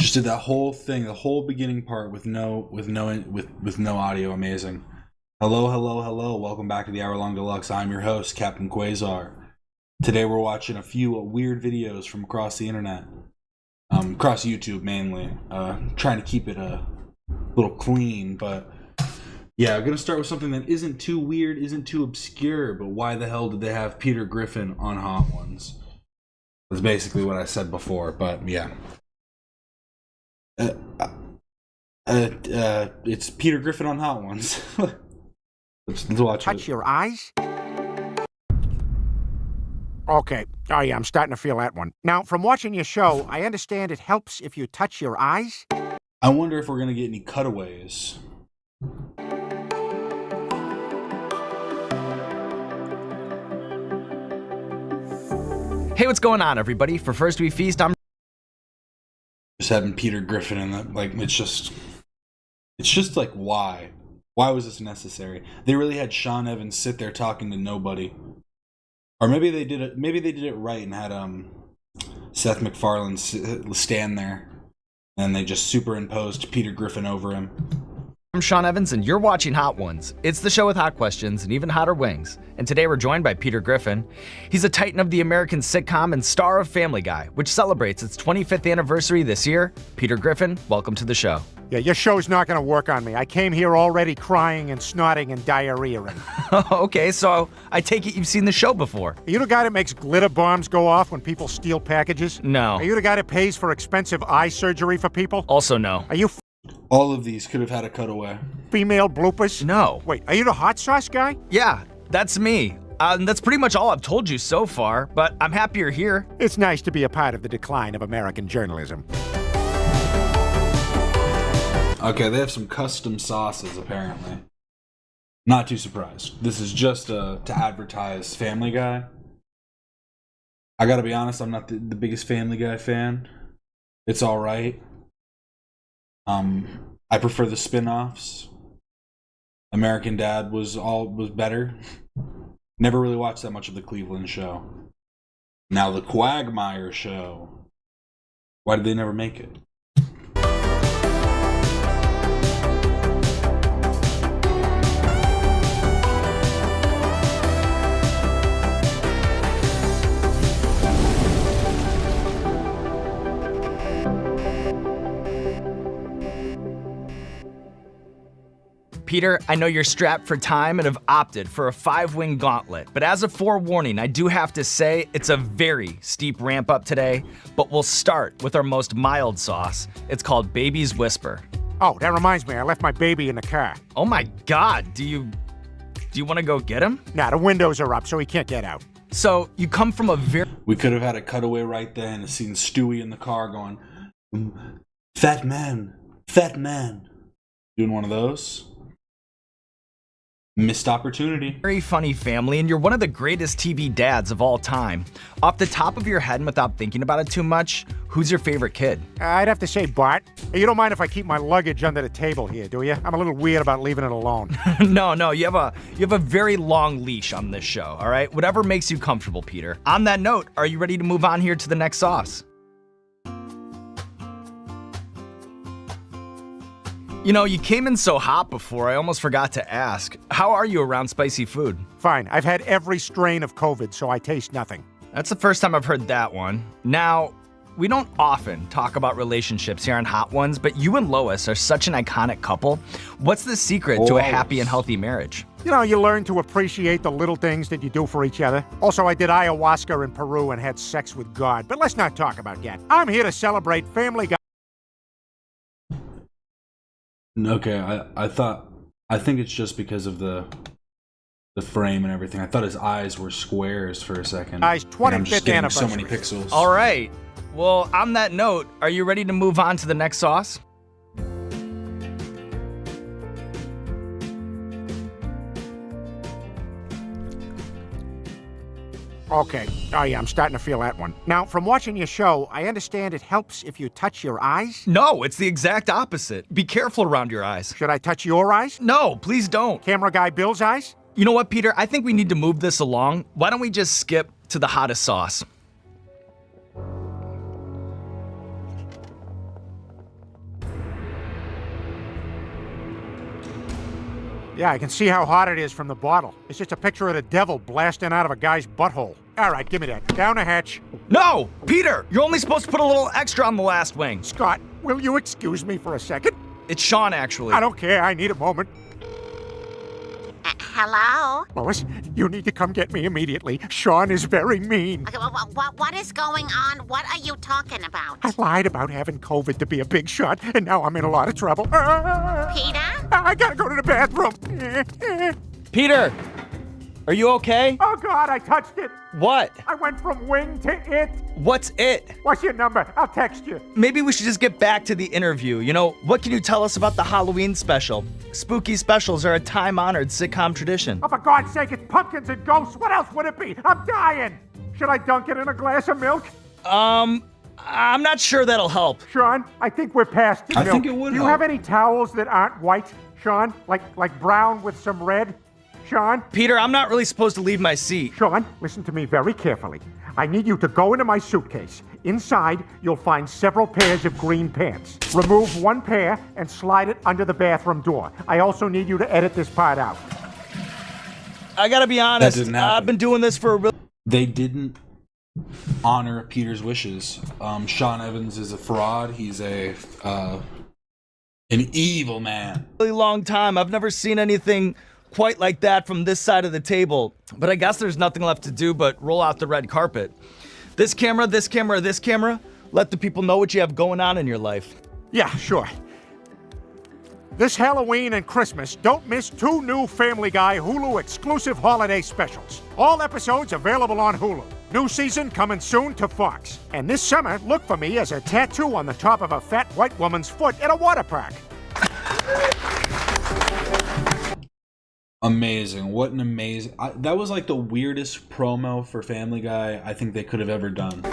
Just did that whole thing, the whole beginning part with no audio. Amazing. Hello, hello, hello. Welcome back to the Hour Long Deluxe. I'm your host, Captain Quasar. Today we're watching a few weird videos from across the internet, across YouTube mainly. Trying to keep it a little clean, but yeah, I'm gonna start with something that isn't too weird, isn't too obscure. But why the hell did they have Peter Griffin on Hot Ones? That's basically what I said before, but yeah. It's Peter Griffin on Hot Ones. let's watch Touch it. your eyes? Okay. Oh, yeah, I'm starting to feel that one. Now, from watching your show, I understand it helps if you touch your eyes? I wonder if we're going to get any cutaways. Hey, what's going on, everybody? For First We Feast, I'm Just having Peter Griffin in that, like, it's just like, why? Why was this necessary? They really had Sean Evans sit there talking to nobody. Or maybe they did it right and had Seth MacFarlane stand there, and they just superimposed Peter Griffin over him. Sean Evans, and you're watching Hot Ones. It's the show with hot questions and even hotter wings. And today we're joined by Peter Griffin. He's a titan of the American sitcom and star of Family Guy, which celebrates its 25th anniversary this year. Peter Griffin, welcome to the show. Yeah, your show's not going to work on me. I came here already crying and snotting and diarrhea-ing. Okay, so I take it you've seen the show before. Are you the guy that makes glitter bombs go off when people steal packages? No. Are you the guy that pays for expensive eye surgery for people? Also no. Are you All of these could have had a cutaway. female bloopers? No. Wait, are you the hot sauce guy? Yeah, that's me. That's pretty much all I've told you so far, but I'm happy you're here. It's nice to be a part of the decline of American journalism. Okay, they have some custom sauces, apparently. Not too surprised. This is just to advertise Family Guy. I gotta be honest, I'm not the biggest Family Guy fan. It's alright. I prefer the spin-offs. American Dad was better. Never really watched that much of the Cleveland Show. Now the Quagmire Show. Why did they never make it? Peter, I know you're strapped for time and have opted for a 5-wing gauntlet, but as a forewarning, I do have to say it's a very steep ramp up today, but we'll start with our most mild sauce. It's called Baby's Whisper. Oh, that reminds me, I left my baby in the car. Oh my God, do you want to go get him? Nah, the windows are up, so he can't get out. So you come from a very... We could have had a cutaway right then and seen Stewie in the car going, fat man, doing one of those. Missed opportunity. Very funny family, and you're one of the greatest TV dads of all time. Off the top of your head and without thinking about it too much, who's your favorite kid? I'd have to say Bart. Hey, you don't mind if I keep my luggage under the table here, do you? I'm a little weird about leaving it alone. No, you have a very long leash on this show, all right? Whatever makes you comfortable, Peter. On that note, are you ready to move on here to the next sauce? You know, you came in so hot before, I almost forgot to ask. How are you around spicy food? Fine, I've had every strain of COVID, so I taste nothing. That's the first time I've heard that one. Now, we don't often talk about relationships here on Hot Ones, but you and Lois are such an iconic couple. What's the secret to a happy and healthy marriage? You know, you learn to appreciate the little things that you do for each other. Also, I did ayahuasca in Peru and had sex with God, but let's not talk about that. I'm here to celebrate Family Guy. Okay, I think it's just because of the frame and everything. I thought his eyes were squares for a second. Guy's I'm just 25th getting so many anniversary. pixels. All right. Well, on that note, are you ready to move on to the next sauce? Okay. Oh, yeah, I'm starting to feel that one. Now, from watching your show, I understand it helps if you touch your eyes? No, it's the exact opposite. Be careful around your eyes. Should I touch your eyes? No, please don't. Camera guy Bill's eyes? You know what, Peter? I think we need to move this along. Why don't we just skip to the hottest sauce? Yeah, I can see how hot it is from the bottle. It's just a picture of the devil blasting out of a guy's butthole. All right, give me that. Down the hatch. No! Peter! You're only supposed to put a little extra on the last wing. Scott, will you excuse me for a second? It's Sean, actually. I don't care. I need a moment. Hello? Lois, you need to come get me immediately. Sean is very mean. Okay, what is going on? What are you talking about? I lied about having COVID to be a big shot, and now I'm in a lot of trouble. Peter? I gotta go to the bathroom. Peter! Are you okay? Oh, God, I touched it. What? I went from wing to it. What's it? What's your number? I'll text you. Maybe we should just get back to the interview. You know, what can you tell us about the Halloween special? Spooky specials are a time-honored sitcom tradition. Oh, for God's sake, it's pumpkins and ghosts. What else would it be? I'm dying. Should I dunk it in a glass of milk? I'm not sure that'll help. Sean, I think we're past milk. I think it would Do you help. have any towels that aren't white, Sean? Like brown with some red? Sean? Peter, I'm not really supposed to leave my seat. Sean, listen to me very carefully. I need you to go into my suitcase. Inside, you'll find several pairs of green pants. Remove one pair and slide it under the bathroom door. I also need you to edit this part out. I gotta be honest, didn't happen. I've been doing this for a really They didn't honor Peter's wishes. Sean Evans is a fraud. He's an evil man. long time. I've never seen anything quite like that from this side of the table. But I guess there's nothing left to do but roll out the red carpet. This camera, this camera, this camera, let the people know what you have going on in your life. Yeah, sure. This Halloween and Christmas, don't miss 2 new Family Guy Hulu exclusive holiday specials. All episodes available on Hulu. New season coming soon to Fox. And this summer, look for me as a tattoo on the top of a fat white woman's foot at a water park. Amazing. What an amazing... that was like the weirdest promo for Family Guy I think they could have ever done.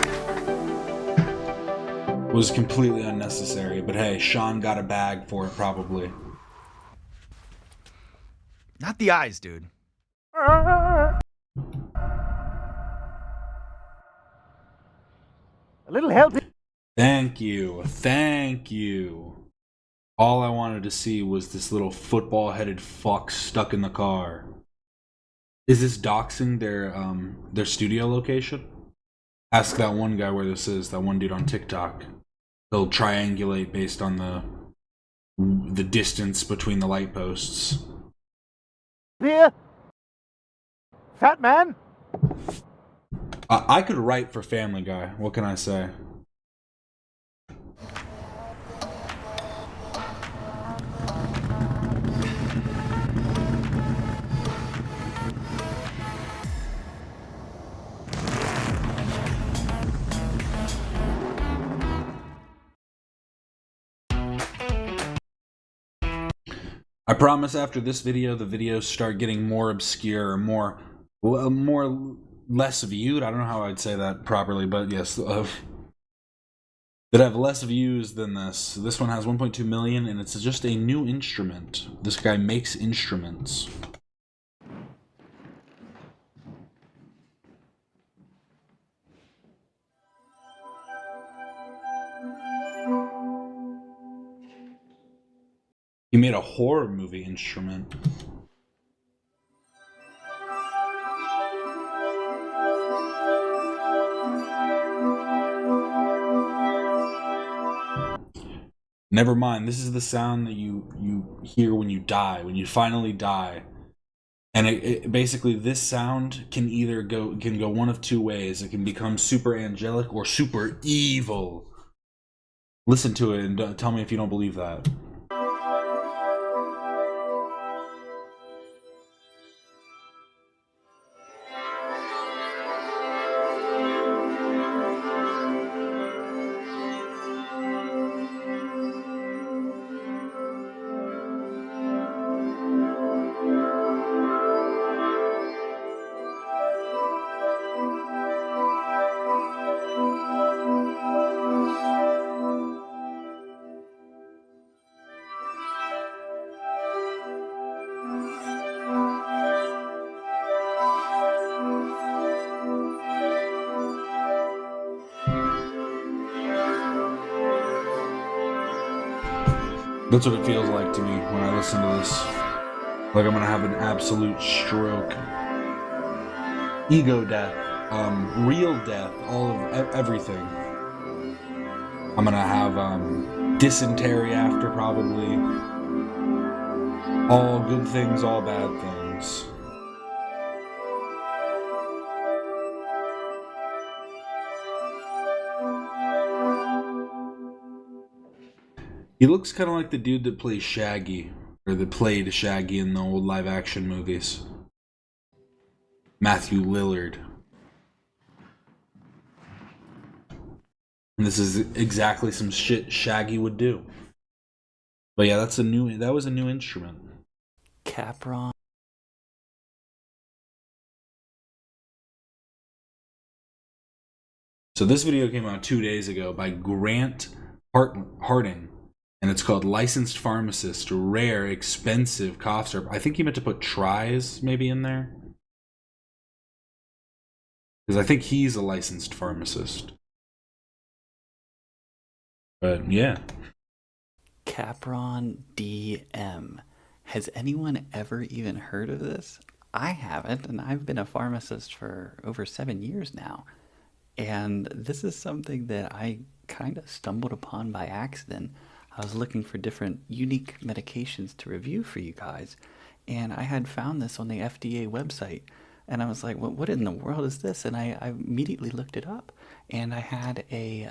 It was completely unnecessary, but hey, Sean got a bag for it probably. Not the eyes, dude. A little help. Thank you. Thank you. All I wanted to see was this little football-headed fuck stuck in the car. Is this doxing their studio location? Ask that one guy where this is, that one dude on TikTok. They'll triangulate based on the distance between the light posts. Here. Fat man. I could write for Family Guy. What can I say? I promise after this video, the videos start getting more obscure, less viewed. I don't know how I'd say that properly, but yes, that have less views than this. This one has 1.2 million, and it's just a new instrument. This guy makes instruments. He made a horror movie instrument. Never mind, this is the sound that you hear when you die, when you finally die. And it basically, this sound can either go one of two ways. It can become super angelic or super evil. Listen to it and tell me if you don't believe that. That's what it feels like to me when I listen to this. Like I'm gonna have an absolute stroke. Ego death, real death, all of everything. I'm gonna have dysentery after, probably. All good things, all bad things. He looks kind of like the dude that plays Shaggy, or that played Shaggy in the old live-action movies. Matthew Lillard. And this is exactly some shit Shaggy would do. But yeah, that was a new instrument. Capron. So this video came out 2 days ago by Grant Harding, and it's called Licensed Pharmacist, Rare, Expensive Cough Syrup. I think he meant to put tries maybe in there, because I think he's a licensed pharmacist. But yeah. Capron DM. Has anyone ever even heard of this? I haven't, and I've been a pharmacist for over 7 years now. And this is something that I kind of stumbled upon by accident. I was looking for different unique medications to review for you guys, and I had found this on the FDA website. And I was like, what in the world is this? And I immediately looked it up, and I had a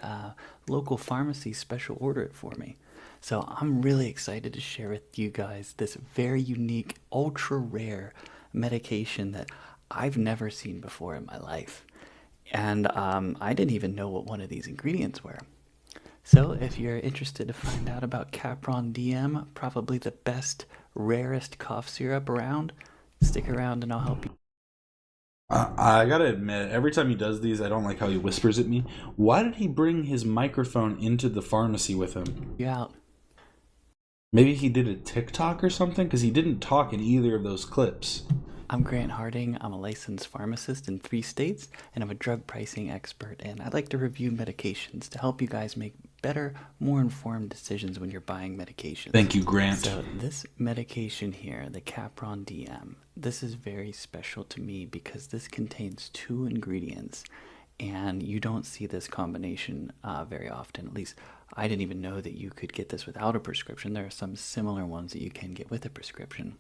local pharmacy special order it for me. So I'm really excited to share with you guys this very unique, ultra rare medication that I've never seen before in my life. And I didn't even know what one of these ingredients were. So if you're interested to find out about Capron DM, probably the best, rarest cough syrup around, stick around and I'll help you. I gotta admit, every time he does these, I don't like how he whispers at me. Why did he bring his microphone into the pharmacy with him? You out. Maybe he did a TikTok or something, because he didn't talk in either of those clips. I'm Grant Harding. I'm a licensed pharmacist in 3 states, and I'm a drug pricing expert. And I'd like to review medications to help you guys make better, more informed decisions when you're buying medications. Thank you, Grant. So this medication here, the Capron DM, this is very special to me because this contains 2 ingredients, and you don't see this combination very often. At least I didn't even know that you could get this without a prescription. There are some similar ones that you can get with a prescription.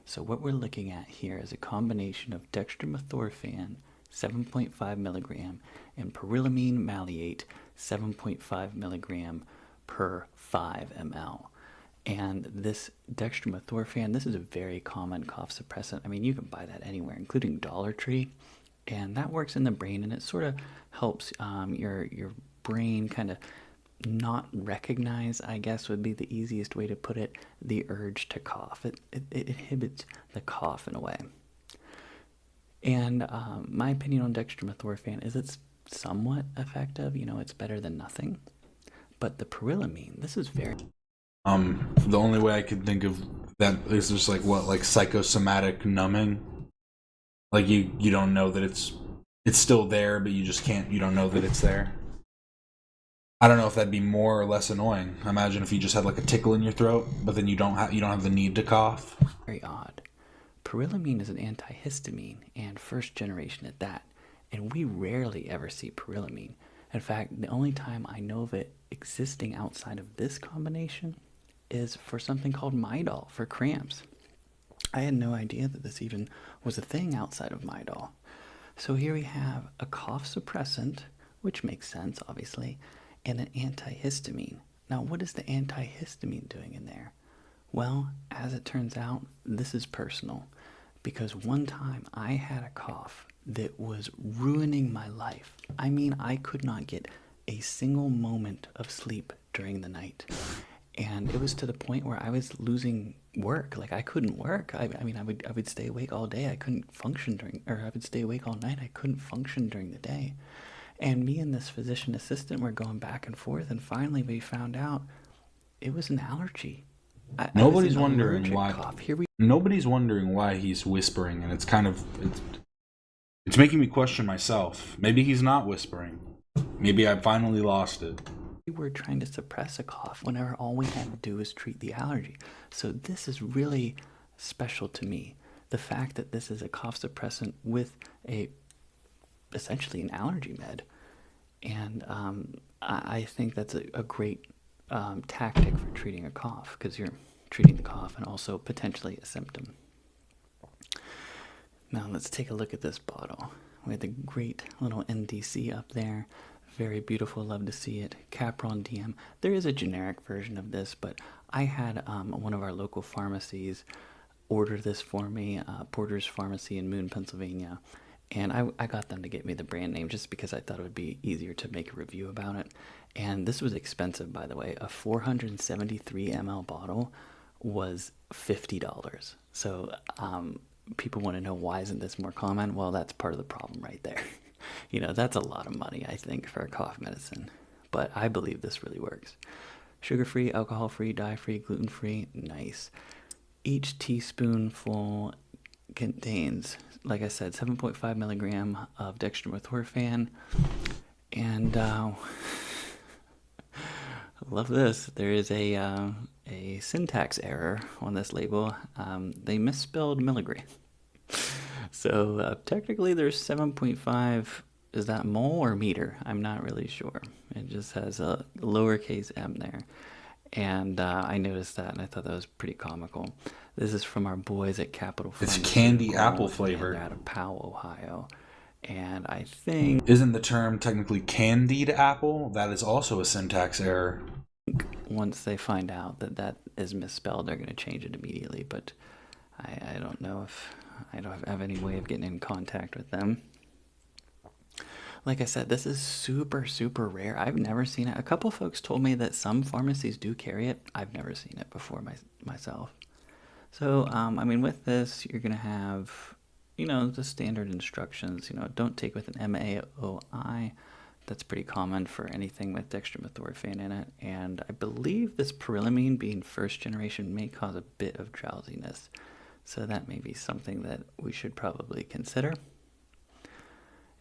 So what we're looking at here is a combination of dextromethorphan, 7.5 milligram, and pyrilamine maleate, 7.5 milligram per 5 ml. And this dextromethorphan, this is a very common cough suppressant. I mean, you can buy that anywhere, including Dollar Tree. And that works in the brain, and it sort of helps your brain kind of not recognize, I guess would be the easiest way to put it, the urge to cough. It inhibits the cough in a way. And my opinion on dextromethorphan is it's somewhat effective. You know, it's better than nothing. But the pyrilamine, this is very... The only way I could think of that is just like psychosomatic numbing. Like you don't know that it's still there, but you don't know that it's there. I don't know if that'd be more or less annoying. Imagine if you just had like a tickle in your throat, but then you don't have the need to cough. Very odd. Pyrilamine is an antihistamine, and first generation at that. And we rarely ever see pyrilamine. In fact, the only time I know of it existing outside of this combination is for something called Midol for cramps. I had no idea that this even was a thing outside of Midol. So here we have a cough suppressant, which makes sense, obviously, and an antihistamine. Now, what is the antihistamine doing in there? Well, as it turns out, this is personal, because one time I had a cough that was ruining my life. I mean, I could not get a single moment of sleep during the night. And it was to the point where I was losing work. Like, I couldn't work. I mean, I would stay awake all day. I couldn't function I would stay awake all night. I couldn't function during the day. And me and this physician assistant were going back and forth, and finally we found out it was an allergy. Nobody's wondering why. Nobody's wondering why he's whispering, and it's making me question myself. Maybe he's not whispering. Maybe I finally lost it. We were trying to suppress a cough whenever all we had to do was treat the allergy. So this is really special to me. The fact that this is a cough suppressant with essentially an allergy med. And I think that's a great tactic for treating a cough, because you're treating the cough and also potentially a symptom. Now let's take a look at this bottle. We have the great little NDC up there. Very beautiful, love to see it. Capron DM. There is a generic version of this, but I had one of our local pharmacies order this for me, Porter's Pharmacy in Moon, Pennsylvania. And I got them to get me the brand name just because I thought it would be easier to make a review about it. And this was expensive, by the way. A 473 ml bottle was $50. So people want to know, why isn't this more common? Well, that's part of the problem right there. You know, that's a lot of money, I think, for a cough medicine. But I believe this really works. Sugar-free, alcohol-free, dye-free, gluten-free, nice. Each teaspoonful contains, like I said, 7.5 milligram of dextromethorphan. And I love this. There is a syntax error on this label. They misspelled milligram. So technically there's 7.5, is that mole or meter? I'm not really sure. It just has a lowercase m there. And I noticed that, and I thought that was pretty comical. This is from our boys at Capital It's Pharmaceutical. candy apple flavor. They're out of Powell, Ohio. And I think Isn't the term technically candied apple? That is also a syntax error. once they find out that that is misspelled, they're going to change it immediately. But I don't know if I don't have any way of getting in contact with them. Like I said, this is super, super rare. I've never seen it. A couple folks told me that some pharmacies do carry it. I've never seen it before myself. So, I mean, with this, you're going to have, you know, the standard instructions. You know, don't take with an MAOI. That's pretty common for anything with dextromethorphan in it. And I believe this pyrilamine, being first generation, may cause a bit of drowsiness. So that may be something that we should probably consider.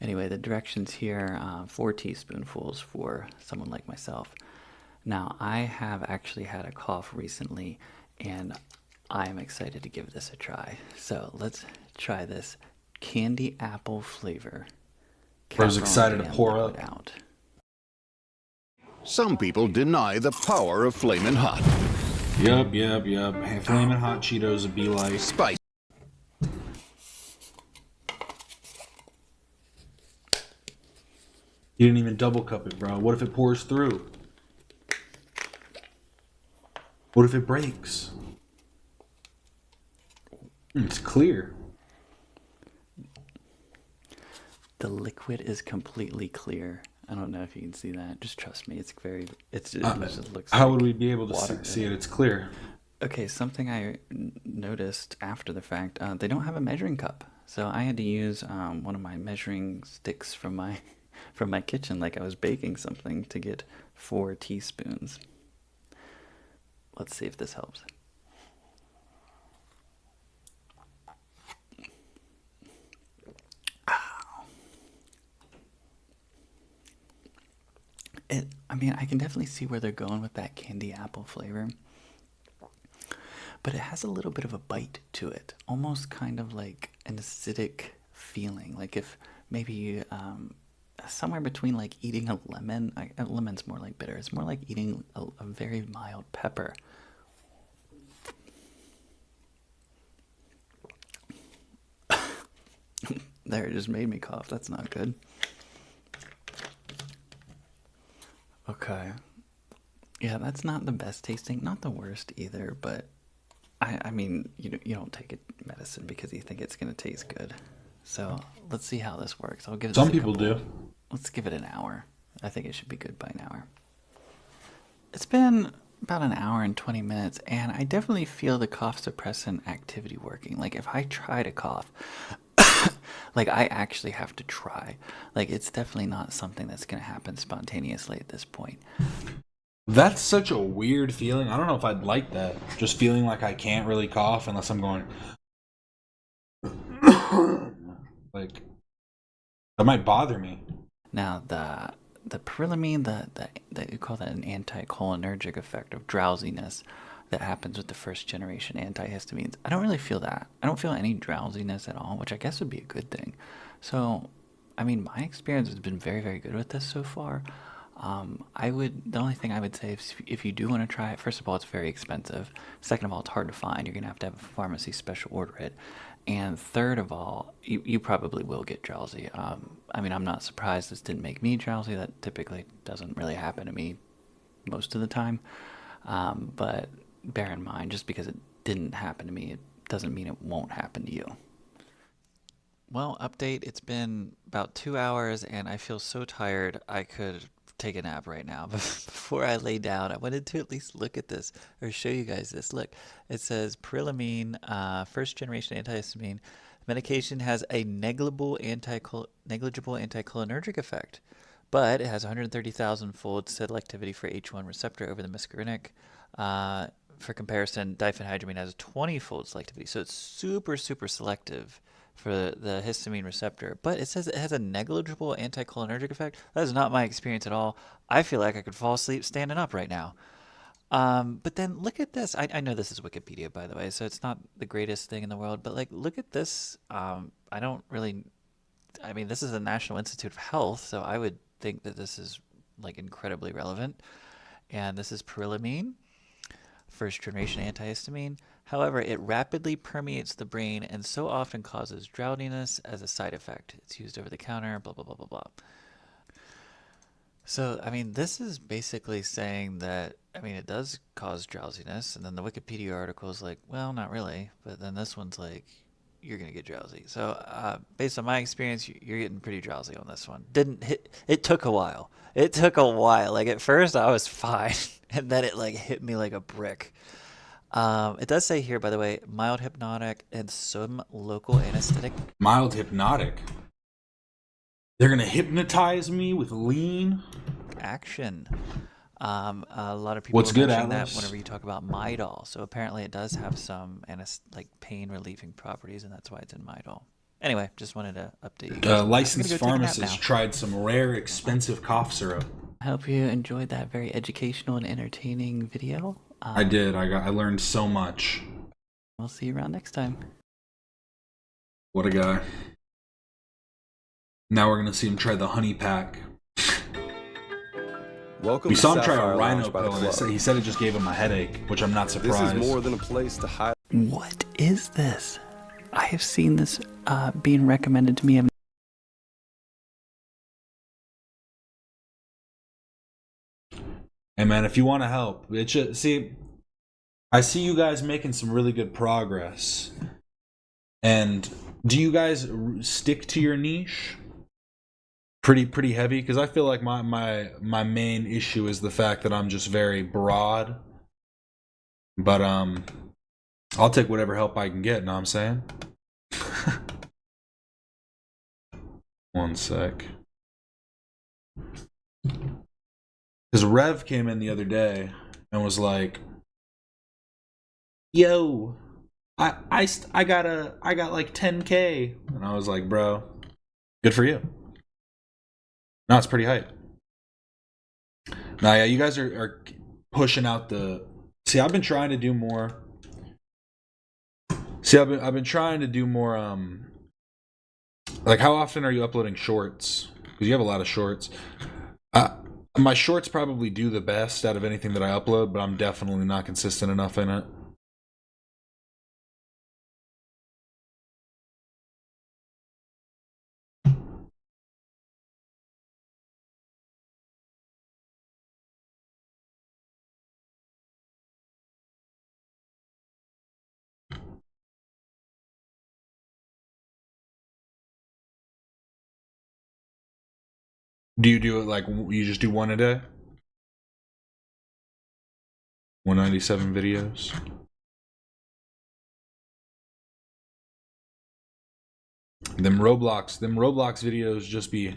Anyway, the directions here, 4 teaspoonfuls for someone like myself. Now, I have actually had a cough recently, and I am excited to give this a try. So let's try this candy apple flavor. I was excited to pour up. Out. Some people deny the power of Flamin' Hot. Yup. Hey, Flamin' Hot Cheetos would be like Spice. You didn't even double cup it, bro. What if it pours through? What if it breaks? It's clear. The liquid is completely clear. I don't know if you can see that. Just trust me. It's very. It just looks. How like would we be able to water. see it? It's clear. Okay, something I noticed after the fact. They don't have a measuring cup, so I had to use one of my measuring sticks from my kitchen, like I was baking something, to get 4 teaspoons. Let's see if this helps. I mean, I can definitely see where they're going with that candy apple flavor. But it has a little bit of a bite to it. Almost kind of like an acidic feeling. Like if maybe somewhere between like eating a lemon. A lemon's more like bitter. It's more like eating a very mild pepper. There, it just made me cough. That's not good. Okay. Yeah, that's not the best tasting. Not the worst either, but I mean, you don't take medicine because you think it's going to taste good. So let's see how this works. I'll give it. Some people do. Let's give it an hour. I think it should be good by an hour. It's been about an hour and 20 minutes, and I definitely feel the cough suppressant activity working. Like if I try to cough, like I actually have to try. Like it's definitely not something that's going to happen spontaneously at this point. That's such a weird feeling. I don't know if I'd like that. Just feeling like I can't really cough unless I'm going. Like that might bother me. Now the pyrilamine, that you call that an anticholinergic effect of drowsiness. that happens with the first generation antihistamines. I don't really feel that. I don't feel any drowsiness at all, which I guess would be a good thing. So, I mean, my experience has been very, very good with this so far. The only thing I would say is if you do want to try it, first of all, it's very expensive. Second of all, it's hard to find. You're going to have a pharmacy special order it. And third of all, you probably will get drowsy. I mean, I'm not surprised this didn't make me drowsy. That typically doesn't really happen to me most of the time. But bear in mind, just because it didn't happen to me, it doesn't mean it won't happen to you. Well, update, it's been about 2 hours and I feel so tired I could take a nap right now. But before I lay down, I wanted to at least look at this or show you guys this. Look, it says Prylamine, first generation antihistamine. Medication has a negligible anticholinergic effect, but it has 130,000-fold selectivity for H1 receptor over the muscarinic. For comparison, diphenhydramine has a 20-fold selectivity, so it's super, super selective for the histamine receptor, but it says it has a negligible anticholinergic effect. That is not my experience at all. I feel like I could fall asleep standing up right now. But then look at this. I know this is Wikipedia, by the way, so it's not the greatest thing in the world, but like, look at this. I mean, this is the National Institute of Health, so I would think that this is like incredibly relevant. And this is Prylamine, first generation antihistamine. However, it rapidly permeates the brain and so often causes drowsiness as a side effect. It's used over the counter, blah, blah, blah, blah, blah. So, I mean, this is basically saying that, I mean, it does cause drowsiness. And then the Wikipedia article is like, well, not really. But then this one's like, you're going to get drowsy. So, based on my experience, you're getting pretty drowsy on this one. It took a while. It took a while. Like, at first, I was fine. And then it, like, hit me like a brick. It does say here, by the way, mild hypnotic and some local anesthetic. Mild hypnotic? They're going to hypnotize me with lean? Action. A lot of people mention that whenever you talk about Midol. So apparently it does have some pain relieving properties, and that's why it's in Midol. Anyway, just wanted to update you. Licensed pharmacist tried some rare, expensive cough syrup. I hope you enjoyed that very educational and entertaining video. I did. I learned so much. We'll see you around next time. What a guy. Now we're going to see him try the honey pack. Welcome we to saw him try Sapphire a rhino Lounge by the pill, and Club. he said it just gave him a headache, which I'm not surprised. This is more than a place to hide. What is this? I have seen this being recommended to me. Hey man, if you want to help, I see you guys making some really good progress. And do you guys stick to your niche? Pretty heavy, because I feel like my main issue is the fact that I'm just very broad. But I'll take whatever help I can get, know what I'm saying? One sec. Because Rev came in the other day and was like, "Yo, I got like 10K," and I was like, "Bro, good for you." No, it's pretty hype. Now, yeah, you guys are pushing out the. See, I've been trying to do more. I've been trying to do more. Like, how often are you uploading shorts? Because you have a lot of shorts. My shorts probably do the best out of anything that I upload, but I'm definitely not consistent enough in it. Do you do it like you just do one a day? 197 videos. Them Roblox videos just be.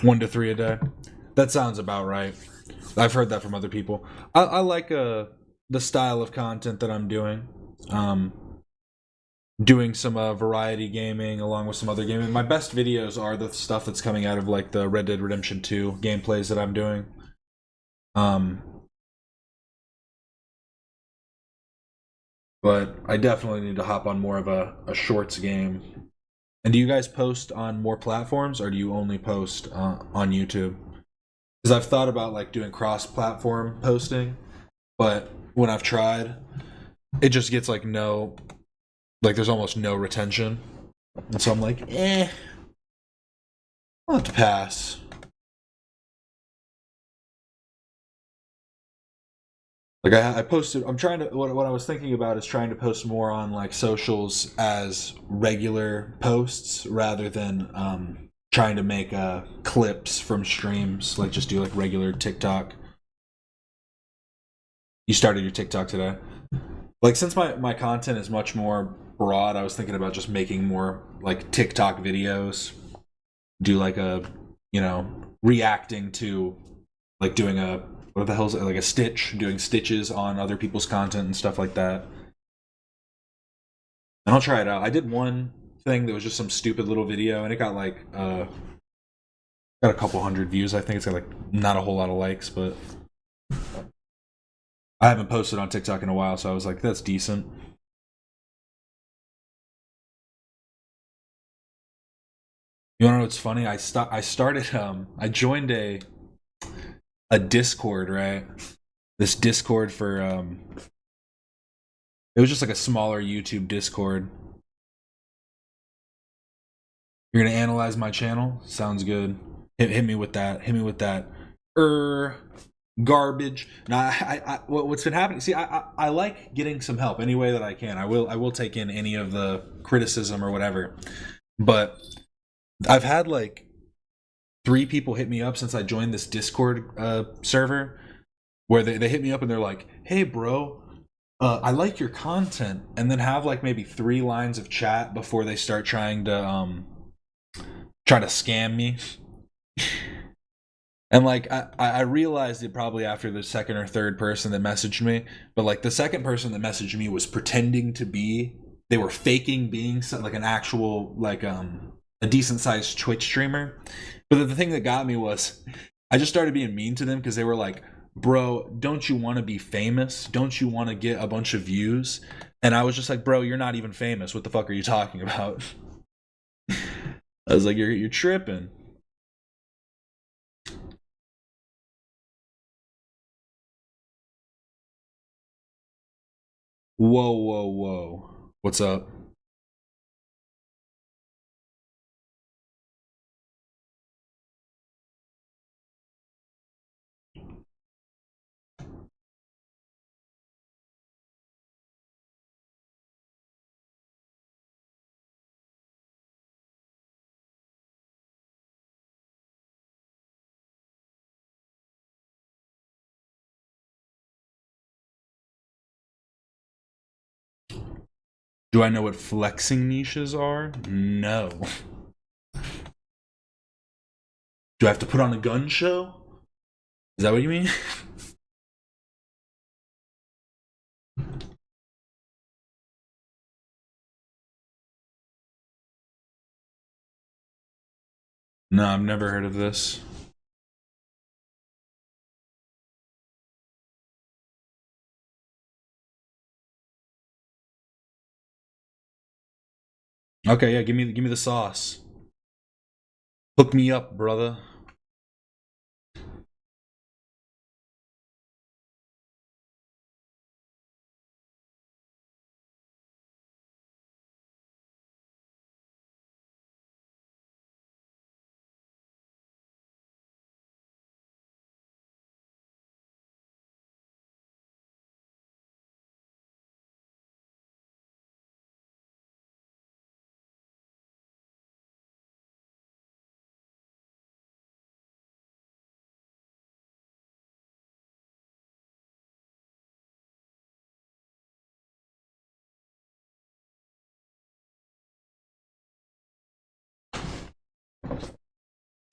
One to three a day. That sounds about right. I've heard that from other people. I like the style of content that I'm doing. Doing some variety gaming along with some other gaming. My best videos are the stuff that's coming out of like the Red Dead Redemption 2 gameplays that I'm doing. But I definitely need to hop on more of a shorts game. And do you guys post on more platforms, or do you only post on YouTube? Because I've thought about like doing cross-platform posting, but when I've tried, it just gets like there's almost no retention. And so I'm like, I'll have to pass. Like I posted, I'm trying to, what I was thinking about is trying to post more on like socials as regular posts rather than trying to make clips from streams, like just do like regular TikTok. You started your TikTok today? Like since my content is much more broad, I was thinking about just making more like TikTok videos. Do like reacting to like doing what the hell's it, like a stitch, doing stitches on other people's content and stuff like that. And I'll try it out. I did one thing that was just some stupid little video and it got like got a couple hundred views. I think it's got like not a whole lot of likes, but I haven't posted on TikTok in a while, so I was like, that's decent. You wanna know what's funny? I started I joined a Discord, right? This Discord for it was just like a smaller YouTube Discord. You're gonna analyze my channel? Sounds good. Hit me with that. Hit me with that. Garbage. Now, what's been happening? See, I like getting some help any way that I can. I will take in any of the criticism or whatever. But I've had like 3 people hit me up since I joined this Discord server, where they hit me up and they're like, "Hey, bro, I like your content," and then have like maybe 3 lines of chat before they start trying to scam me. And like I realized it probably after the second or third person that messaged me, but like the second person that messaged me was pretending to be, they were faking being like an actual like a decent sized Twitch streamer. But the thing that got me was I just started being mean to them because they were like, "Bro, don't you want to be famous? Don't you want to get a bunch of views?" And I was just like, "Bro, you're not even famous. What the fuck are you talking about?" I was like, "You're tripping." Whoa, whoa, whoa. What's up? Do I know what flexing niches are? No. Do I have to put on a gun show? Is that what you mean? No, I've never heard of this. Okay, yeah, give me the sauce. Hook me up, brother.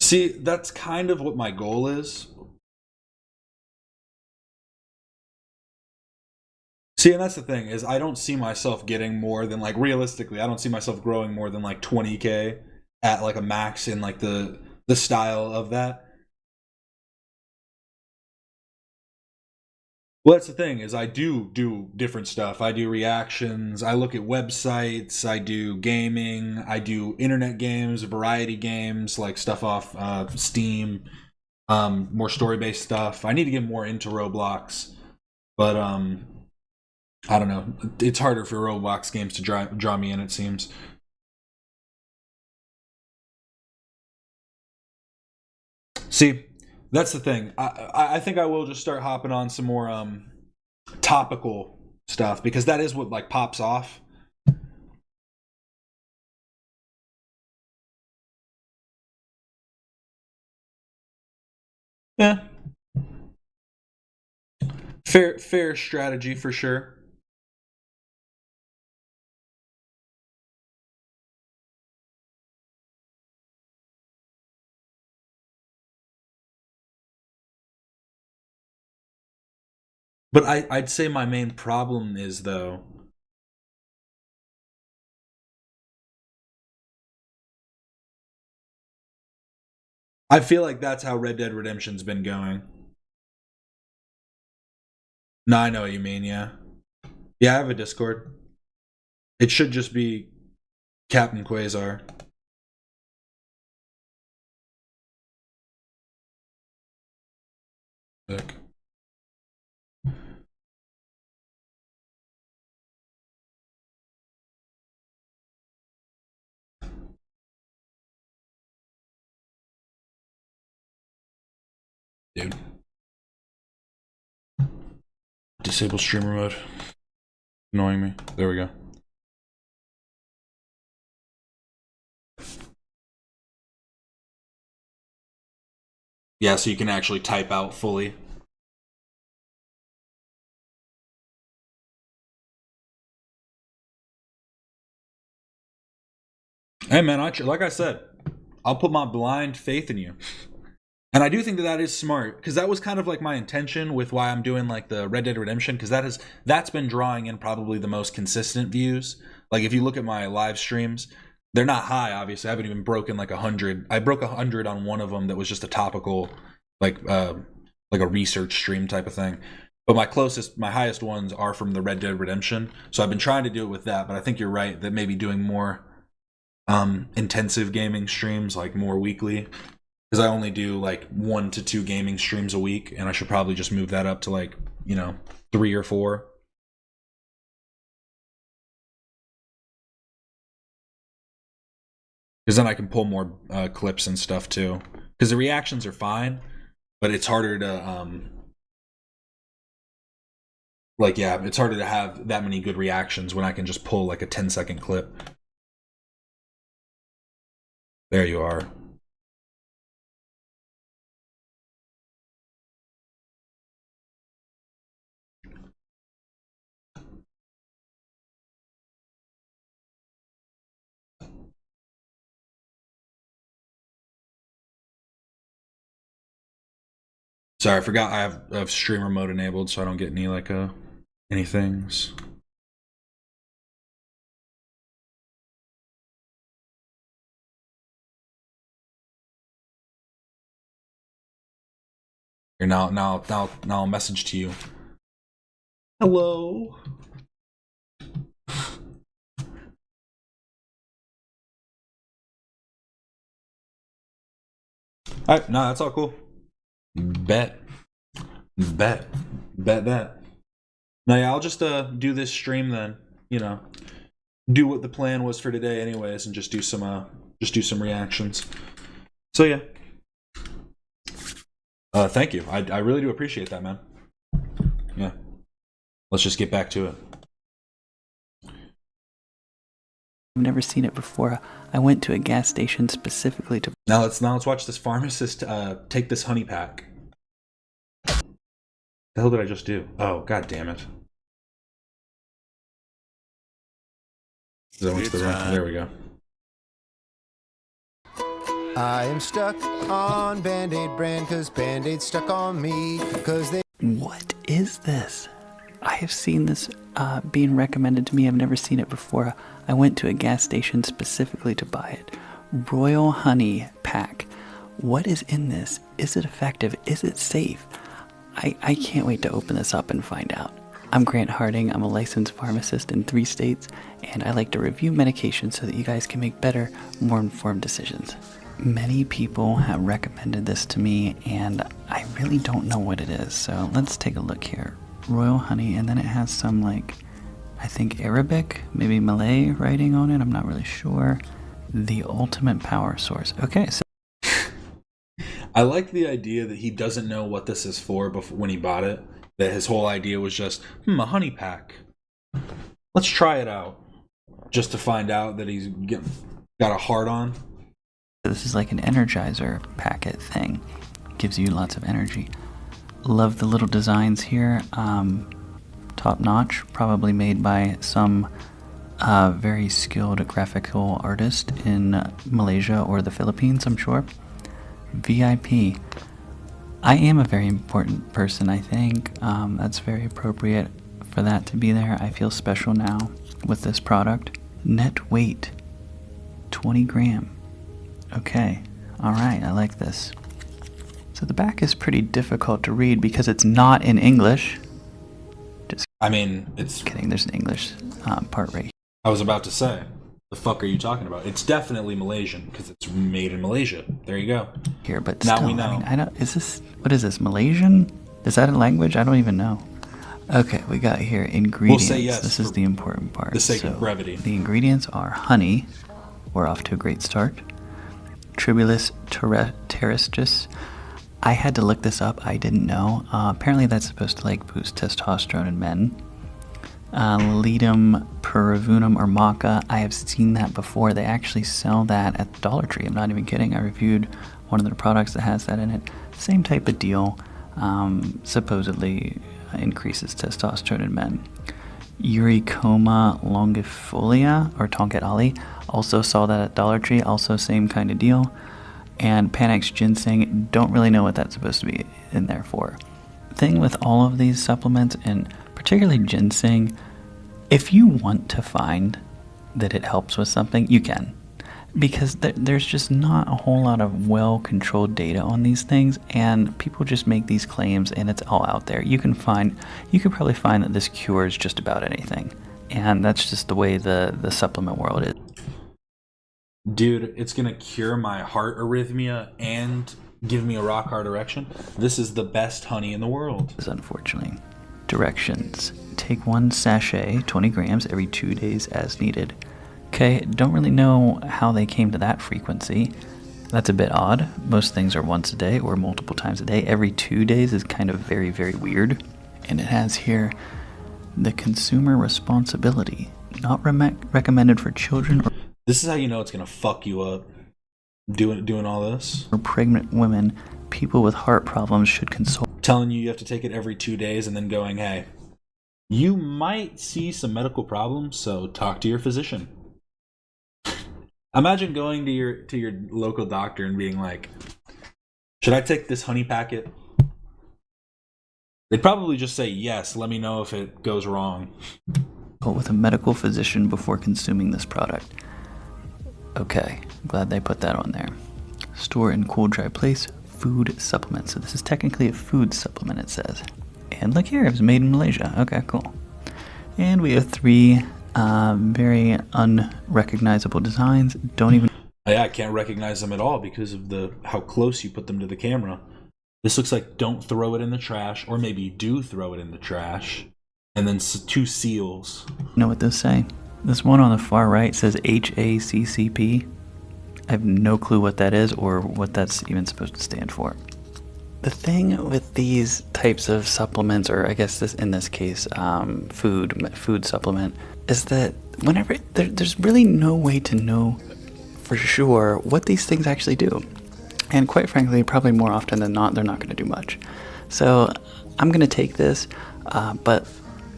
See, that's kind of what my goal is. See, and that's the thing, is I don't see myself getting more than, like, realistically, I don't see myself growing more than, like, 20K at, like, a max in, like, the style of that. Well, that's the thing, is I do different stuff. I do reactions, I look at websites, I do gaming, I do internet games, variety games, like stuff off Steam, more story-based stuff. I need to get more into Roblox, but I don't know. It's harder for Roblox games to draw me in, it seems. See, that's the thing. I think I will just start hopping on some more topical stuff, because that is what, like, pops off. Yeah. Fair strategy for sure. But I'd say my main problem is, though, I feel like that's how Red Dead Redemption's been going. No, I know what you mean, yeah. Yeah, I have a Discord. It should just be Captain Quasar. Sick. Dude. Disable streamer mode. Annoying me. There we go. Yeah, so you can actually type out fully. Hey man, like I said, I'll put my blind faith in you. And I do think that is smart, because that was kind of like my intention with why I'm doing, like, the Red Dead Redemption, because that's been drawing in probably the most consistent views. Like, if you look at my live streams, they're not high, obviously. I haven't even broken like 100. I broke 100 on one of them that was just a topical, like a research stream type of thing. But my highest ones are from the Red Dead Redemption. So I've been trying to do it with that, but I think you're right that maybe doing more intensive gaming streams, like more weekly, because I only do like 1 to 2 gaming streams a week, and I should probably just move that up to, like, 3 or 4. Because then I can pull more clips and stuff too. Because the reactions are fine, but it's harder to it's harder to have that many good reactions when I can just pull like a 10-second clip. There you are. Sorry, I forgot I have streamer mode enabled, so I don't get any any things. Here, now I'll message to you. Hello. Alright, no, that's all cool. Bet that. No, yeah, I'll just do this stream then. Do what the plan was for today, anyways, and just do some reactions. So yeah. Thank you. I really do appreciate that, man. Yeah. Let's just get back to it. I've never seen it before. I went to a gas station specifically to... Now let's watch this pharmacist take this honey pack. The hell did I just do? Oh, god damn it. There we go. I am stuck on Band-Aid brand, cause Band-Aid stuck on me, cause they... What is this? I have seen this being recommended to me. I've never seen it before. I went to a gas station specifically to buy it. Royal Honey Pack. What is in this? Is it effective? Is it safe? I can't wait to open this up and find out. I'm Grant Harding. I'm a licensed pharmacist in 3 states, and I like to review medications so that you guys can make better, more informed decisions. Many people have recommended this to me, and I really don't know what it is. So let's take a look here. Royal Honey, and then it has some, like, I think Arabic, maybe Malay writing on it. I'm not really sure. The ultimate power source. Okay, so I like the idea that he doesn't know what this is for before, when he bought it. That his whole idea was just, a honey pack. Let's try it out. Just to find out that he's got a heart on. this is like an Energizer packet thing. Gives you lots of energy. Love the little designs here. Top notch. Probably made by some very skilled graphical artist in Malaysia or the Philippines, I'm sure. VIP. I am a very important person, I think. That's very appropriate for that to be there. I feel special now with this product. Net weight, 20 gram. Okay, all right, I like this. So the back is pretty difficult to read because it's not in English. It's Kidding, there's an English part right here. I was about to say, the fuck are you talking about? It's definitely Malaysian because it's made in Malaysia. There you go. Here, but Now still, we know. I don't. What is this? Malaysian? Is that a language? I don't even know. Okay, we got here ingredients. We'll say yes This is the important part. the sake of brevity. The ingredients are honey. We're off to a great start. Tribulus terrestris. I had to look this up. I didn't know. Apparently, that's supposed to boost testosterone in men. Ledum perivunum or maca. I have seen that before. They actually sell that at the Dollar Tree. I'm not even kidding. I reviewed one of their products that has that in it. Same type of deal. Supposedly increases testosterone in men. Eurycoma longifolia or Tonkat Ali. Also saw that at Dollar Tree. Also same kind of deal. And Panax ginseng. Don't really know what that's supposed to be in there for. Thing with all of these supplements, and particularly ginseng, if you want to find that it helps with something, you can. Because there's just not a whole lot of well-controlled data on these things, and people just make these claims and it's all out there. You could probably find that this cures just about anything. And that's just the way the supplement world is. Dude, it's gonna cure my heart arrhythmia and give me a rock hard erection. This is the best honey in the world. Unfortunately. Directions. Take 1 sachet, 20 grams, every 2 days as needed. Okay, don't really know how they came to that frequency. That's a bit odd. Most things are once a day or multiple times a day. Every 2 days is kind of very, very weird. And it has here the consumer responsibility. Not recommended for children This is how you know it's gonna fuck you up. Doing all this. or pregnant women. People with heart problems should consult. Telling you have to take it every 2 days and then going, hey, you might see some medical problems, so talk to your physician. Imagine going to your local doctor and being like, should I take this honey packet? They'd probably just say yes, let me know if it goes wrong. With a medical physician before consuming this product. Okay, glad they put that on there. Store in cool, dry place. Food supplement. So this is technically a food supplement, it says. And look here, it was made in Malaysia. Okay, cool. And we have 3 very unrecognizable designs. Don't even... Yeah, I can't recognize them at all because of how close you put them to the camera. This looks like don't throw it in the trash, or maybe do throw it in the trash. And then 2 seals. know what those say. This one on the far right says HACCP. I have no clue what that is or what that's even supposed to stand for. The thing with these types of supplements, or I guess in this case, food supplement, is that whenever there's really no way to know for sure what these things actually do. And quite frankly, probably more often than not, they're not going to do much. So I'm going to take this, but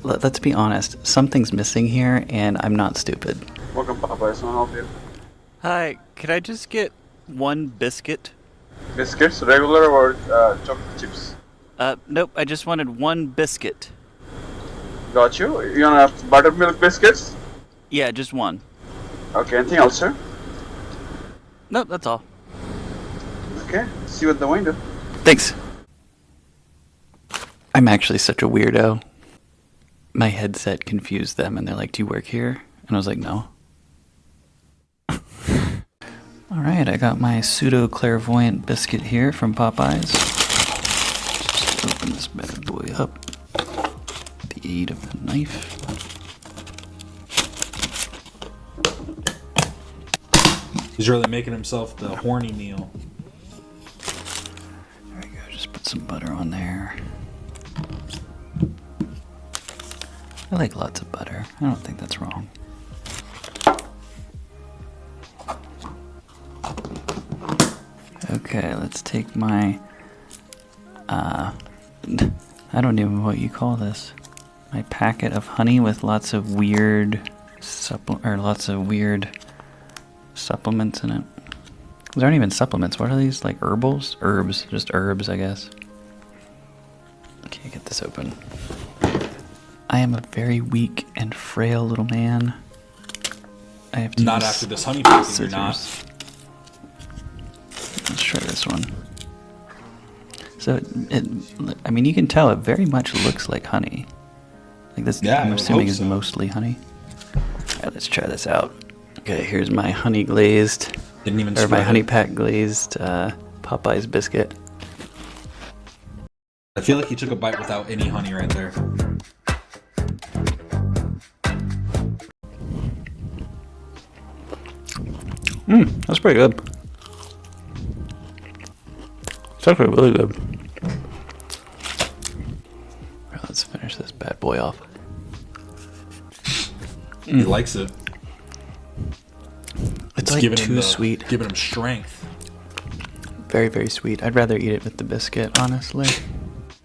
let's be honest, something's missing here, and I'm not stupid. Welcome, Popeyes. Can I help you? Hi, could I just get 1 biscuit? Biscuits, regular or chocolate chips? Nope, I just wanted 1 biscuit. Got you. You want buttermilk biscuits? Yeah, just one. Okay, anything else, sir? Nope, that's all. Okay, see you at the window. Thanks. I'm actually such a weirdo. My headset confused them and they're like, "Do you work here?" And I was like, "No." Alright, I got my pseudo clairvoyant biscuit here from Popeyes. Just open this bad boy up with the aid of the knife. He's really making himself the horny meal. There we go, just put some butter on there. I like lots of butter. I don't think that's wrong. Okay, let's take my, I don't even know what you call this. My packet of honey with lots of weird supplements in it. These aren't even supplements. What are these? Like herbals? Herbs. Just herbs, I guess. Okay, get this open. I am a very weak and frail little man. I have to Not use after this honey packet, you're scissors. Let's try this one. So, I mean, you can tell it very much looks like honey. Like this, Yeah, I'm I assuming hope is so. mostly honey. Alright, let's try this out. Okay, here's my honey glazed, Didn't even or my spread honey it. pack glazed Popeyes biscuit. I feel like he took a bite without any honey right there. That's pretty good. It's actually really good. Alright, let's finish this bad boy off. He likes it. It's like giving him too sweet. Giving him strength. Very, very sweet. I'd rather eat it with the biscuit, honestly.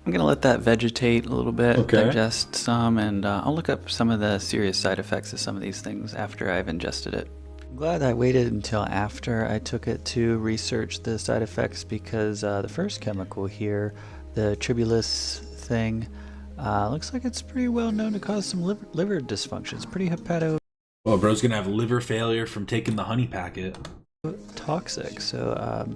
I'm gonna let that vegetate a little bit, Okay. digest some, and I'll look up some of the serious side effects of some of these things after I've ingested it. I'm glad I waited until after I took it to research the side effects because the first chemical here, the tribulus thing, looks like it's pretty well known to cause some liver dysfunctions. Pretty hepatotoxic, Well, bro's gonna have liver failure from taking the honey packet. so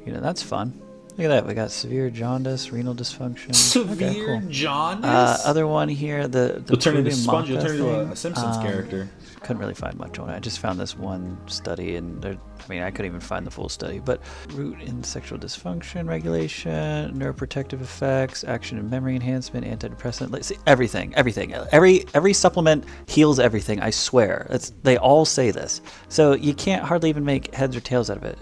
that's fun. Look at that, we got severe jaundice, renal dysfunction. Severe Okay, cool. jaundice? Other one here, the You'll turn into Peruvian Sponge. You'll maca turn into thing, a Simpsons character. Couldn't really find much on it. I just found this one study, and I couldn't even find the full study. But root in sexual dysfunction regulation, neuroprotective effects, action and memory enhancement, antidepressant. Like, see, everything. Every supplement heals everything. I swear. They all say this. So you can't hardly even make heads or tails out of it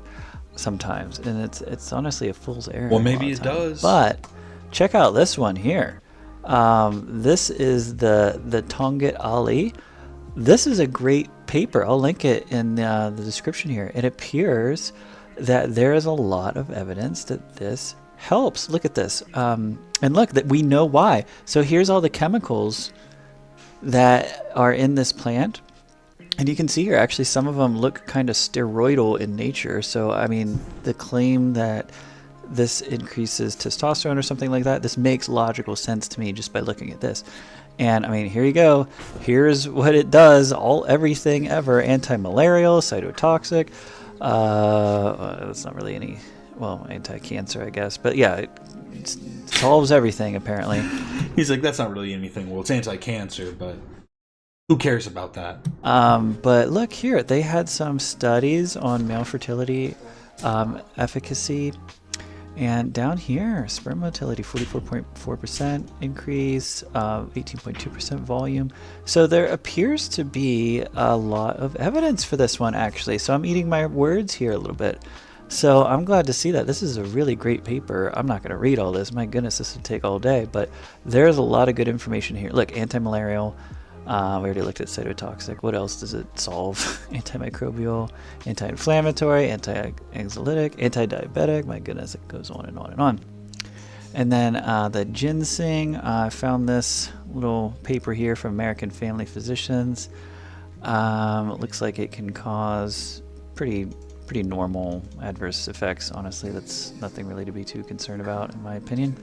sometimes, and it's honestly a fool's errand. Well, a maybe lot it of times. does. But check out this one here. This is the Tongat Ali. This is a great paper. I'll link it in the description here. It appears that there is a lot of evidence that this helps. Look at this. And look, that we know why. So here's all the chemicals that are in this plant. And you can see here, actually, some of them look kind of steroidal in nature. So, I mean, the claim that this increases testosterone or something like that, this makes logical sense to me just by looking at this. And I mean, here you go. Here's what it does. Everything ever. Anti-malarial, cytotoxic. That's not really any, well, anti-cancer, I guess. But yeah, it solves everything, apparently. He's like, that's not really anything. Well, it's anti-cancer, but who cares about that? But look here. They had some studies on male fertility efficacy. And down here, sperm motility, 44.4% increase, 18.2% volume. So there appears to be a lot of evidence for this one, actually. So I'm eating my words here a little bit. So I'm glad to see that. This is a really great paper. I'm not going to read all this. My goodness, this would take all day. But there's a lot of good information here. Look, anti-malarial. We already looked at cytotoxic. What else does it solve? Antimicrobial, anti-inflammatory, anti-anxiolytic, anti-diabetic. My goodness, it goes on and on and on. And then the ginseng. I found this little paper here from American Family Physicians. It looks like it can cause pretty normal adverse effects. Honestly, that's nothing really to be too concerned about, in my opinion.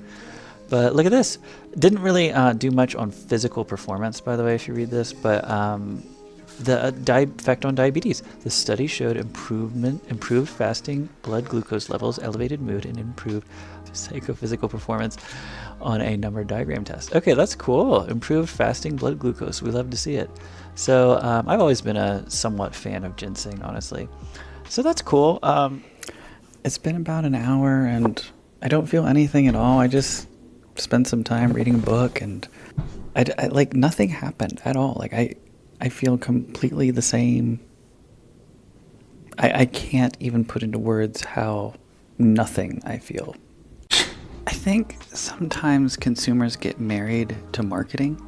But look at this. Didn't really do much on physical performance, by the way, if you read this, but the effect on diabetes. The study showed improved fasting blood glucose levels, elevated mood, and improved psychophysical performance on a number diagram test. Okay, that's cool. Improved fasting blood glucose. We love to see it. So I've always been a somewhat fan of ginseng, honestly. So that's cool. It's been about an hour and I don't feel anything at all. I just spent some time reading a book and I like nothing happened at all. Like I feel completely the same. I can't even put into words how nothing I feel. I think sometimes consumers get married to marketing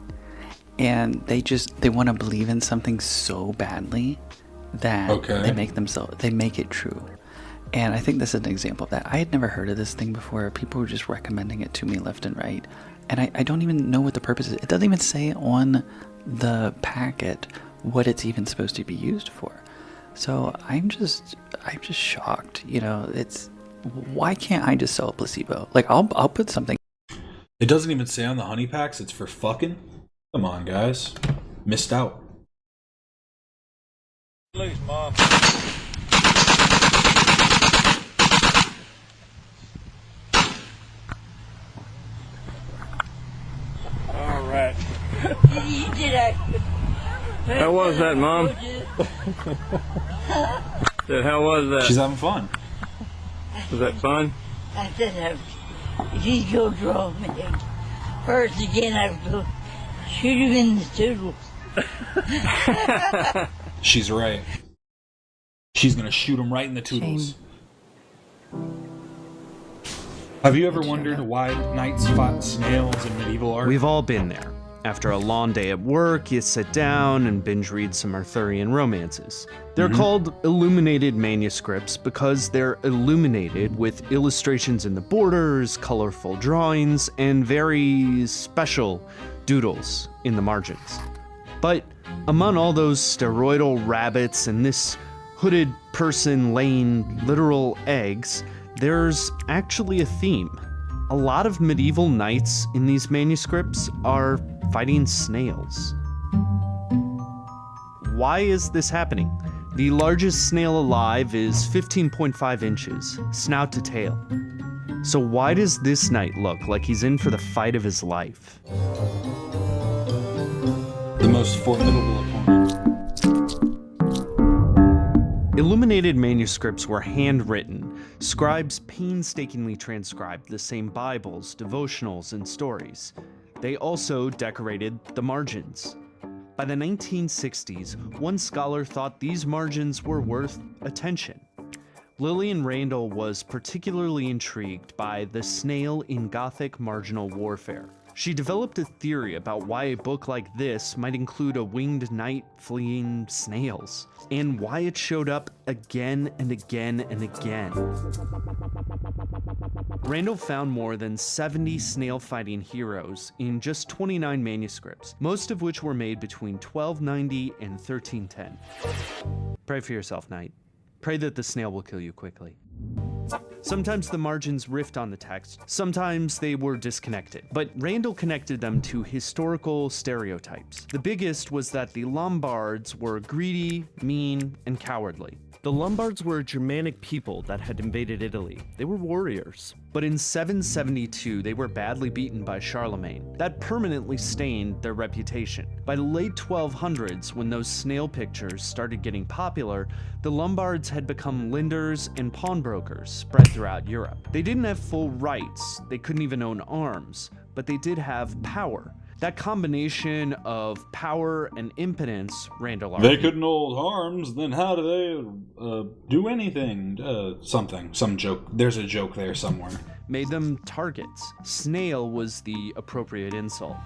and they want to believe in something so badly that they make it true. And I think this is an example of that. I had never heard of this thing before. People were just recommending it to me left and right. And I don't even know what the purpose is. It doesn't even say on the packet what it's even supposed to be used for. So I'm just shocked. You know, why can't I just sell a placebo? Like I'll put something. It doesn't even say on the honey packs it's for fucking. Come on, guys. Missed out. Please, Mom. All right. How was that, Mom? Said, how was that? She's having fun. Was that fun? I said, he's going to draw me. First again, I was going to shoot him in the toodles. She's right. She's going to shoot him right in the toodles. Have you ever wondered why knights fought snails in medieval art? We've all been there. After a long day at work, you sit down and binge read some Arthurian romances. They're called illuminated manuscripts because they're illuminated with illustrations in the borders, colorful drawings, and very special doodles in the margins. But among all those steroidal rabbits and this hooded person laying literal eggs, there's actually a theme. A lot of medieval knights in these manuscripts are fighting snails. Why is this happening? The largest snail alive is 15.5 inches, snout to tail. So why does this knight look like he's in for the fight of his life? The most formidable opponent. Illuminated manuscripts were handwritten. Scribes painstakingly transcribed the same Bibles, devotionals, and stories. They also decorated the margins. By the 1960s, one scholar thought these margins were worth attention. Lillian Randall was particularly intrigued by the snail in Gothic marginal warfare. She developed a theory about why a book like this might include a winged knight fleeing snails, and why it showed up again and again and again. Randall found more than 70 snail-fighting heroes in just 29 manuscripts, most of which were made between 1290 and 1310. Pray for yourself, knight. Pray that the snail will kill you quickly. Sometimes the margins riffed on the text, sometimes they were disconnected, but Randall connected them to historical stereotypes. The biggest was that the Lombards were greedy, mean, and cowardly. The Lombards were a Germanic people that had invaded Italy. They were warriors. But in 772, they were badly beaten by Charlemagne. That permanently stained their reputation. By the late 1200s, when those snail pictures started getting popular, the Lombards had become lenders and pawnbrokers spread throughout Europe. They didn't have full rights, they couldn't even own arms, but they did have power. That combination of power and impotence, Randall argued. They couldn't hold arms, then how do they do anything? Some joke. There's a joke there somewhere. Made them targets. Snail was the appropriate insult.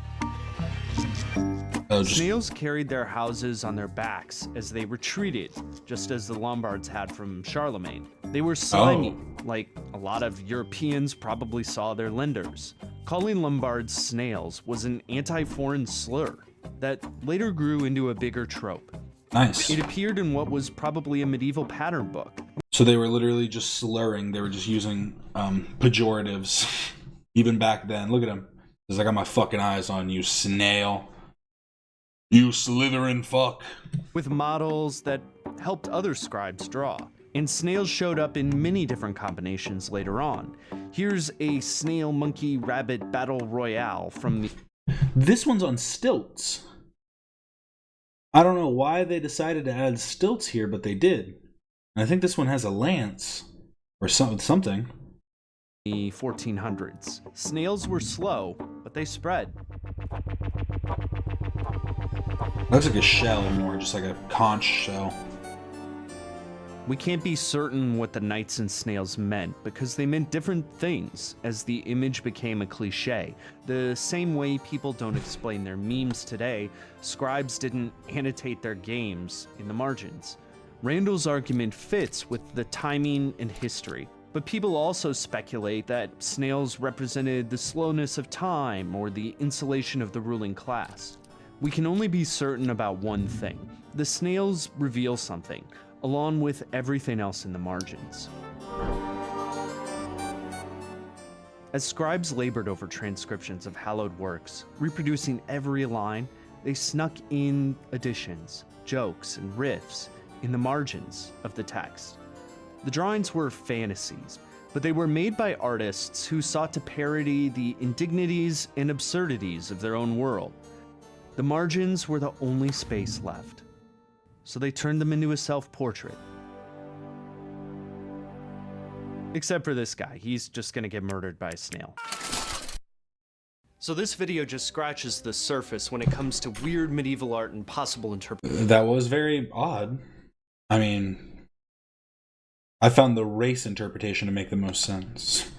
Snails carried their houses on their backs as they retreated, just as the Lombards had from Charlemagne. They were slimy, like a lot of Europeans probably saw their lenders. Calling Lombards snails was an anti-foreign slur that later grew into a bigger trope. Nice. It appeared in what was probably a medieval pattern book. So they were literally just slurring. They were just using pejoratives Even back then, look at him. He's like, I got my fucking eyes on you, snail. You slithering fuck. With models that helped other scribes draw. And snails showed up in many different combinations later on. Here's a snail monkey rabbit battle royale from the... This one's on stilts. I don't know why they decided to add stilts here, but they did. And I think this one has a lance or something. The 1400s. Snails were slow, but they spread. Looks like a shell more, just like a conch shell. We can't be certain what the knights and snails meant because they meant different things as the image became a cliche. The same way people don't explain their memes today, scribes didn't annotate their games in the margins. Randall's argument fits with the timing and history, but people also speculate that snails represented the slowness of time or the insulation of the ruling class. We can only be certain about one thing. The snails reveal something, along with everything else in the margins. As scribes labored over transcriptions of hallowed works, reproducing every line, they snuck in additions, jokes, and riffs in the margins of the text. The drawings were fantasies, but they were made by artists who sought to parody the indignities and absurdities of their own world. The margins were the only space left, so they turned them into a self-portrait. Except for this guy, he's just gonna get murdered by a snail. So this video just scratches the surface when it comes to weird medieval art and possible interpretation. That was very odd. I mean, I found the race interpretation to make the most sense.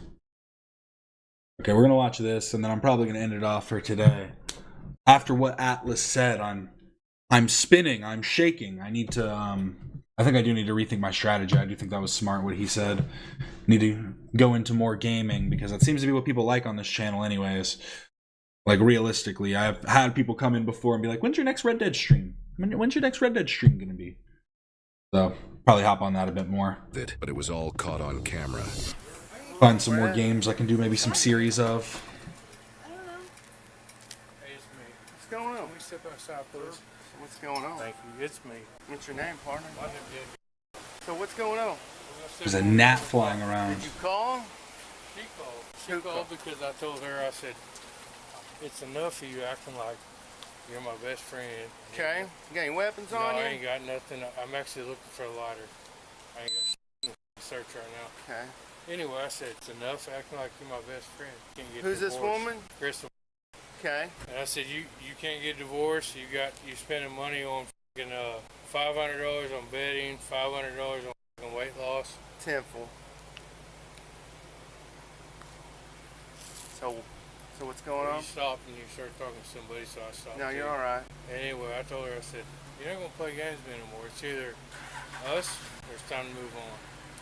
Okay, we're gonna watch this, and then I'm probably gonna end it off for today. After what Atlas said on, I'm spinning, I'm shaking. I need to, I think I do need to rethink my strategy. I do think that was smart what he said. Need to go into more gaming because that seems to be what people like on this channel anyways. Like realistically, I've had people come in before and be like, when's your next Red Dead stream? When's your next Red Dead stream gonna be? So, probably hop on that a bit more. But it was all caught on camera. Find some more games I can do maybe some series of. What's going on? We step outside, please. What's going on? Thank you. It's me. What's your name, partner? My name is. So what's going on? There's a gnat flying around. Did you call? She called. She called because I told her, I said, it's enough of you acting like you're my best friend. Okay. You got any weapons No, on you? I ain't got nothing. I'm actually looking for a lighter. I ain't got shit in the search right now. Okay. Anyway, I said, it's enough acting like you're my best friend. You can't get Who's this divorced. woman? Crystal. Okay. And I said, you can't get divorced. You spending money on fucking $500 on bedding, $500 on fucking weight loss. Temple. So what's going on? You stopped and you started talking to somebody, so I stopped. No, too. you're all right. Anyway, I told her, I said, you're not gonna play games with me anymore. It's either us or it's time to move on.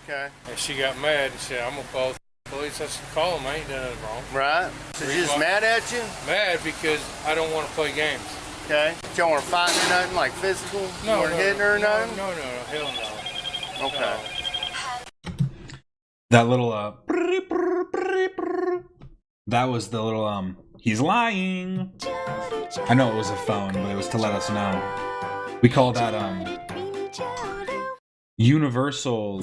Okay. And she got mad and said, I'm gonna call the police. I said, call them. I ain't done nothing wrong. Right. So she's just mad at you? Mad because I don't want to play games. Okay. You don't want to fight or nothing, like physical? No, you hitting her or nothing? No, hell no. Okay. That little that was the little he's lying. I know it was a phone, but it was to let us know. We call that universal.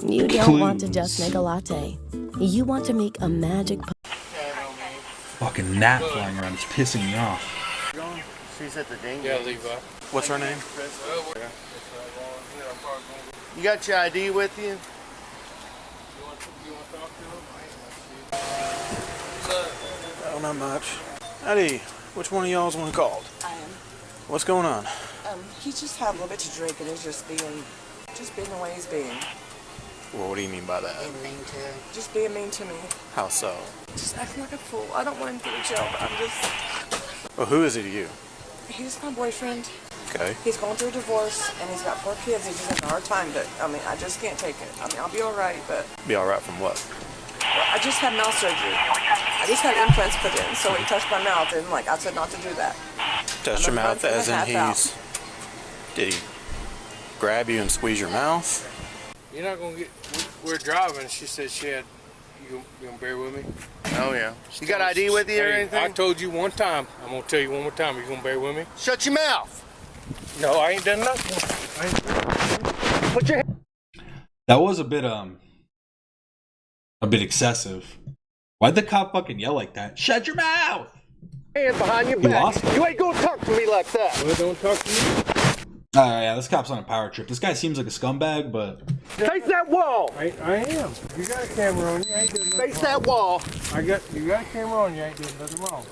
You don't want to just make a latte. You want to make a magic. Fucking gnat flying around. It's pissing me off. She's at the ding. Yeah, Levi. What's her name? You got your ID with you? Oh, not much. Howdy. Which one of y'all's one called? I am. What's going on? He just had a little bit to drink and is just being the way he's being. Well, what do you mean by that? Just being mean to me. How so? Just acting like a fool. I don't want him to go to jail, but I'm just... Well, who is he to you? He's my boyfriend. Okay. He's going through a divorce, and he's got 4 kids. He's just having a hard time, but, I just can't take it. I'll be all right, but... Be all right from what? Well, I just had mouth surgery. I just had implants put in, so he touched my mouth, and, I said not to do that. Touch your mouth as in he's... Did he grab you and squeeze your mouth? You're not gonna get. We're driving. She said she had You gonna bear with me? Oh, yeah. You got ID with you or Hey, anything? I told you one time. I'm gonna tell you one more time. You gonna bear with me? Shut your mouth. No, I ain't done nothing. Put your That was a bit excessive. Why'd the cop fucking yell like that? Shut your mouth! hand behind your You back. lost? You ain't gonna talk to me like that. Well, don't talk to me. Yeah, this cop's on a power trip. This guy seems like a scumbag, but Face that wall. I am. You got a camera on you. Ain't doing nothing Face wrong. that wall. You got a camera on you. Ain't doing nothing wrong.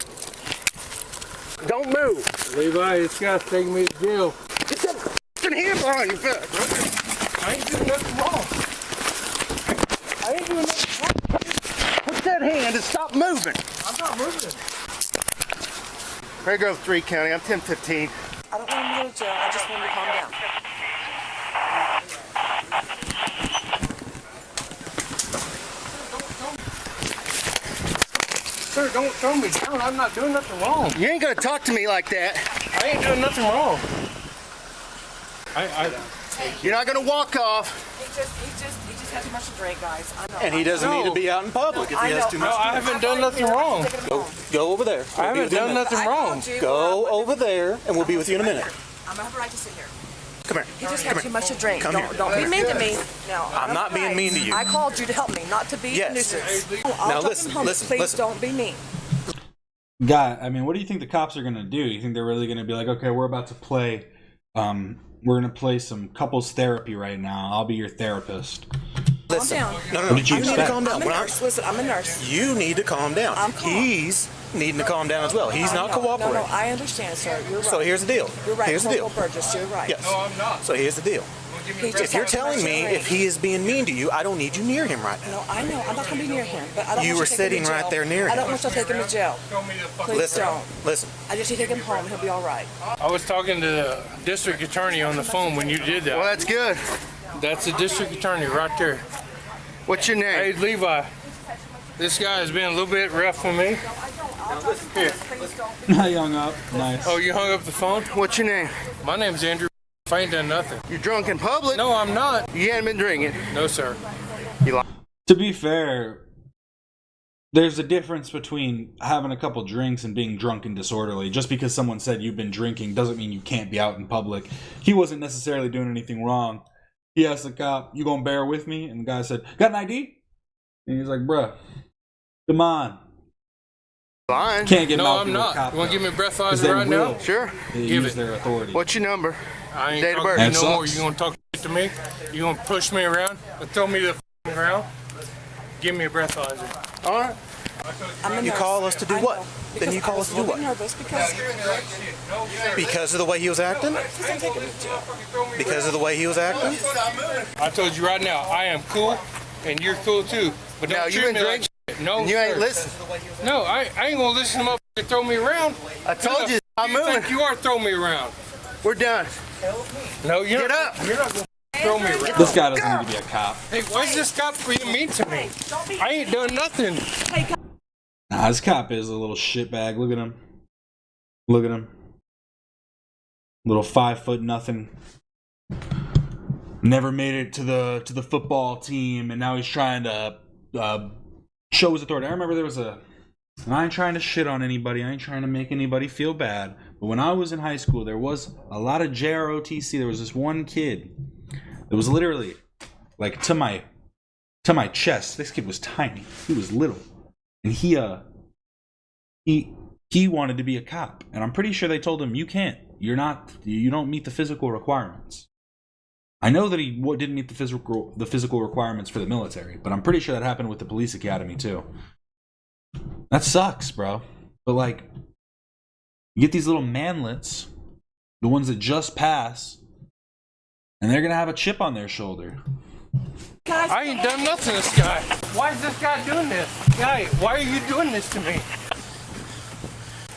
Don't move. Levi, this guy's taking me to jail. Get that f***ing hand behind your back. I ain't doing nothing wrong. I ain't doing nothing wrong. Put that hand and stop moving. I'm not moving. Paragraph 3 County. I'm 1015. I don't want him to go to jail. I just want him to calm down. Sir, don't throw me down. I'm not doing nothing wrong. You ain't gonna talk to me like that. I ain't doing nothing wrong. You're not gonna walk off. He just had too much to drink, guys. I know. And he doesn't need to be out in public if he has too much. No, I haven't done nothing wrong. Go over there. I haven't done nothing wrong. Go over there, and we'll be with you in a minute. I'm gonna have a right to sit here. Come here. He just had too much to drink. Come here. Don't be mean to me. No, I'm not being mean to you. I called you to help me, not to be Yes. a nuisance. I'll Now talk listen, him home. listen, Please listen. don't be mean. guy, I mean, what do you think the cops are gonna do? You think they're really gonna be like, okay, we're about to play, we're gonna play some couples therapy right now. I'll be your therapist. Listen. Calm down. No. What did you need to expect? calm down. I'm a nurse. Listen, I'm a nurse. You need to calm down. I'm calm. He's needing to calm down as well. He's not cooperating. No, I understand, sir. You're right. So here's the deal. You're right, Here's the deal. Corporal Burgess. You're right. Yes. No, I'm not. So here's the deal. He just If you're had too telling much me to drink. if he is being mean to you, I don't need you near him right now. No, I know. I'm not going to be near him. But I don't You want were to take him sitting to jail. right there near I don't him. want you to take him to jail. Please Listen. don't. Listen. I just need to take him home. He'll be all right. I was talking to the district attorney on the phone when you did that. Well, that's good. That's the district attorney right there. What's your Hey, name? Levi, this guy has been a little bit rough with me. Here. I hung up. Nice. Oh, you hung up the phone? What's your name? My name's Andrew. I ain't done nothing. You're drunk in public? No, I'm not. You haven't been drinking. No, sir. You lied. To be fair, there's a difference between having a couple drinks and being drunk and disorderly. Just because someone said you've been drinking doesn't mean you can't be out in public. He wasn't necessarily doing anything wrong. He asked the cop, "You gonna bear with me?" And the guy said, "Got an ID?" And he's like, "Bruh, come on." Lying. Can't get No, mouthy I'm with not. cop You want to give me a because breathalyzer they right will. now? Sure. They Give use it. their authority. What's your number? I ain't Date of talking birth. to you That no more. sucks. You gonna talk to me? You gonna push me around and throw me to the f***ing ground? Give me a breathalyzer. All right. I'm a You nurse. call us to do I what? know. Then you Because call I us to was do a little what? nervous because Because of the way he was acting? he's gonna take him to jail. Because of the way he was acting? I told you right now, I am cool, and you're cool too. But Now, don't you treat been me like drinking? shit. No, You ain't sir. listening. No, I ain't gonna listen to motherfucker throw me around. I told you, Who I'm the f- moving. you think you are throwing me around? We're done. No, you're Get not. up. You're not gonna throw me around. This guy doesn't need to be a cop. Hey, why is this cop being mean to me? I ain't done nothing. Nah, this cop is a little shitbag. Look at him. Look at him. Little 5 nothing. Never made it to the football team, and now he's trying to show his authority. I remember there was and I ain't trying to shit on anybody. I ain't trying to make anybody feel bad. But when I was in high school, there was a lot of JROTC. There was this one kid that was literally like to my chest. This kid was tiny. He was little. And he wanted to be a cop, and I'm pretty sure they told him, you don't meet the physical requirements. I know that he didn't meet the physical requirements for the military, but I'm pretty sure that happened with the police academy too. That sucks, bro. But like, you get these little manlets, the ones that just pass, and they're gonna have a chip on their shoulder. I ain't done nothing to this guy. Why is this guy doing this? Guy, why are you doing this to me?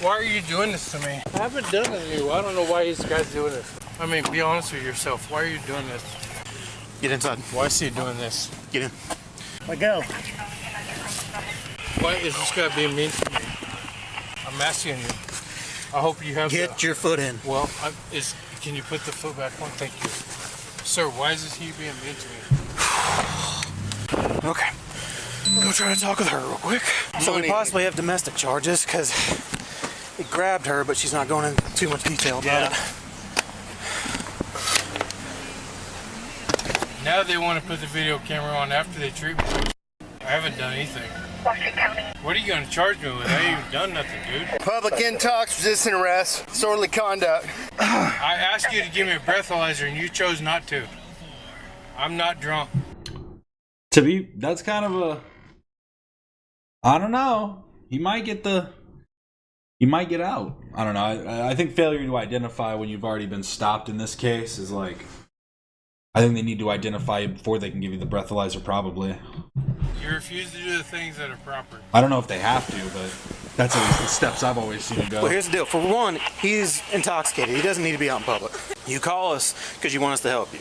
Why are you doing this to me? I haven't done it to you. I don't know why this guy's doing this. I mean, be honest with yourself. Why are you doing this? Get inside. Why is he doing this? Get in. Let go. Why is this guy being mean to me? I'm asking you. I hope you have Get your foot in. Well, can you put the foot back on? Thank you. Sir, why is he being mean to me? Okay. Go gonna try to talk with her real quick. So we possibly have domestic charges because he grabbed her, but she's not going into too much detail about it. Now they want to put the video camera on after they treat me. I haven't done anything. What are you going to charge me with? I ain't even done nothing, dude. Public intox, resisting arrest, disorderly conduct. I asked you to give me a breathalyzer and you chose not to. I'm not drunk. That's kind of a, I don't know. He might get out. I don't know. I think failure to identify when you've already been stopped in this case is like, I think they need to identify you before they can give you the breathalyzer, probably. You refuse to do the things that are proper. I don't know if they have to, but that's at least the steps I've always seen to go. Well, here's the deal. For one, he's intoxicated. He doesn't need to be out in public. You call us because you want us to help you.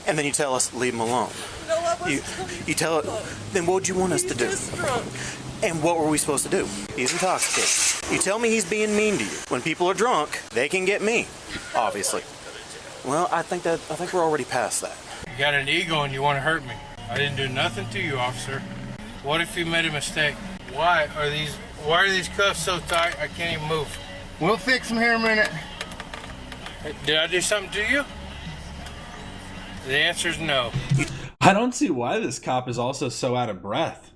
And then you tell us, leave him alone. No, I wasn't. You tell it, then what would you want us to do? He's just drunk. And what were we supposed to do? He's intoxicated. You tell me he's being mean to you. When people are drunk, they can get mean, obviously. Well, I think we're already past that. You got an ego and you want to hurt me. I didn't do nothing to you, officer. What if you made a mistake? Why are these cuffs so tight I can't even move? We'll fix them here in a minute. Did I do something to you? The answer is no. I don't see why this cop is also so out of breath.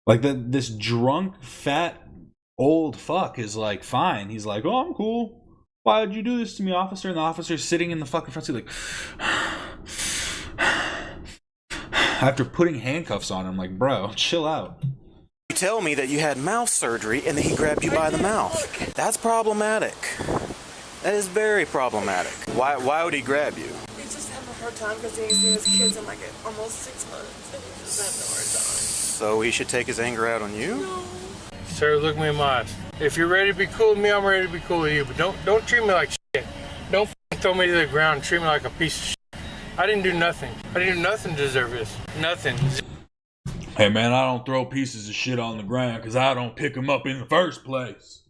Like this drunk, fat, old fuck is like, fine. He's like, oh, I'm cool. Why would you do this to me, officer? And the officer's sitting in the fucking front seat like, after putting handcuffs on him, like, bro, chill out. You tell me that you had mouth surgery and that he grabbed you by the mouth. That's problematic. That is very problematic. Why would he grab you? He's just having a hard time because he ain't seen his kids in like almost 6 months. And he's just having a hard time. So he should take his anger out on you? No. Sir, look me in my eyes. If you're ready to be cool with me, I'm ready to be cool with you. But don't treat me like shit. Don't throw me to the ground and treat me like a piece of shit. I didn't do nothing. I didn't do nothing to deserve this. Nothing. Hey man, I don't throw pieces of shit on the ground because I don't pick them up in the first place.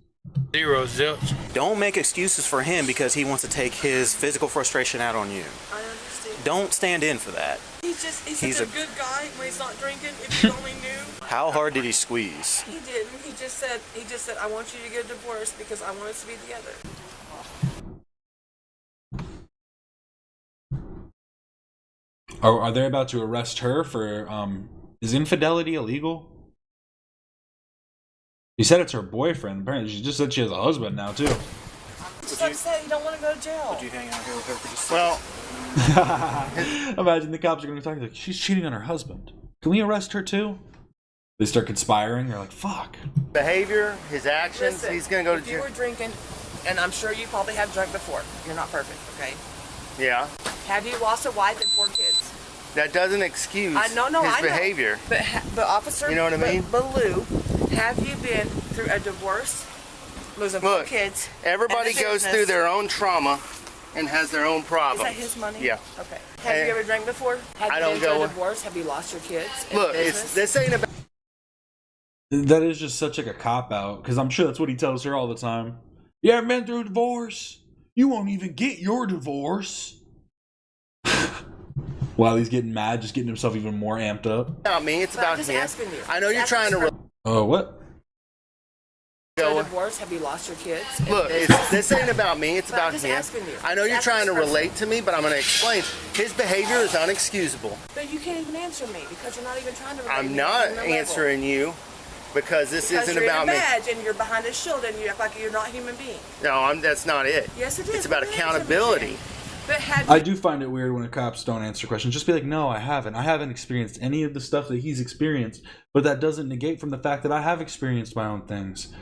Zero, zilch. Don't make excuses for him because he wants to take his physical frustration out on you. I understand. Don't stand in for that. He's such a good guy when he's not drinking. If you only knew. How hard did he squeeze? He didn't. He just said, I want you to get a divorce because I want us to be together. Are they about to arrest her for, is infidelity illegal? He said it's her boyfriend. Apparently she just said she has a husband now, too. He's just upset. He don't want to go to jail. Would you hang out here with her for just a second? Imagine the cops are going to talk like, she's cheating on her husband. Can we arrest her, too? They start conspiring. They're like, fuck. Behavior, his actions, Listen, he's going to go to if you jail. were drinking, and I'm sure you probably have drunk before. You're not perfect, okay? Yeah. Have you lost a wife and 4 kids? That doesn't excuse his behavior. But officer, you know what I mean? But Lou, have you been through a divorce, losing 4 kids? Everybody goes through their own trauma and has their own problems. Is that his money? Yeah. Okay. Have you ever drank before? Have I you don't been through go. a divorce? Have you lost your kids? Look, this ain't about. That is just such like a cop out because I'm sure that's what he tells her all the time. You ever been through a divorce? You won't even get your divorce. While he's getting mad, just getting himself even more amped up. About me, it's about him. I know you're trying to. Oh, what? A divorce? Have you lost your kids? Look, this ain't about me. It's about him. I know you're trying to relate to me, but I'm going to explain. His behavior is unexcusable. But you can't even answer me because you're not even trying to relate. I'm not answering you because this isn't about me. You're in a badge and you're behind a shield and you act like you're not a human being. No, that's not it. Yes, it is. It's about accountability. But I do find it weird when cops don't answer questions. Just be like, no, I haven't. I haven't experienced any of the stuff that he's experienced. But that doesn't negate from the fact that I have experienced my own things.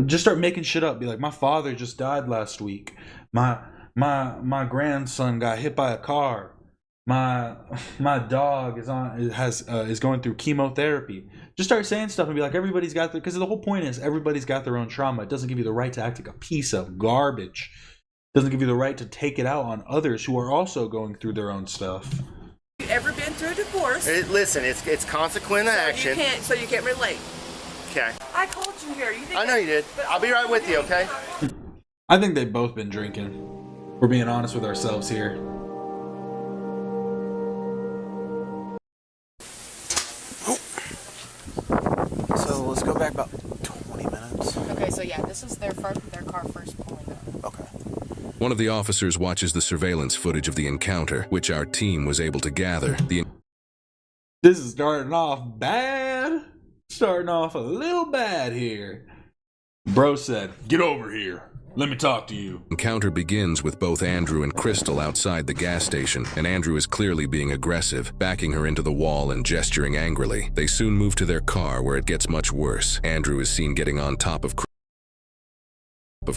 Just start making shit up. Be like, my father just died last week. My grandson got hit by a car. My dog is going through chemotherapy. Just start saying stuff and be like, everybody's got because the whole point is everybody's got their own trauma. It doesn't give you the right to act like a piece of garbage. Doesn't give you the right to take it out on others who are also going through their own stuff. Have you ever been through a divorce? Listen, it's consequent action. So you can't relate. Okay. I called you here. I know you did. I'll be right with you, okay? I think they've both been drinking. We're being honest with ourselves here. Let's go back about 20 minutes. Okay, so yeah, this is their car first pulling up. Okay. One of the officers watches the surveillance footage of the encounter, which our team was able to gather. This is starting off bad. Starting off a little bad here. Bro said, "Get over here. Let me talk to you." Encounter begins with both Andrew and Crystal outside the gas station, and Andrew is clearly being aggressive, backing her into the wall and gesturing angrily. They soon move to their car, where it gets much worse. Andrew is seen getting on top of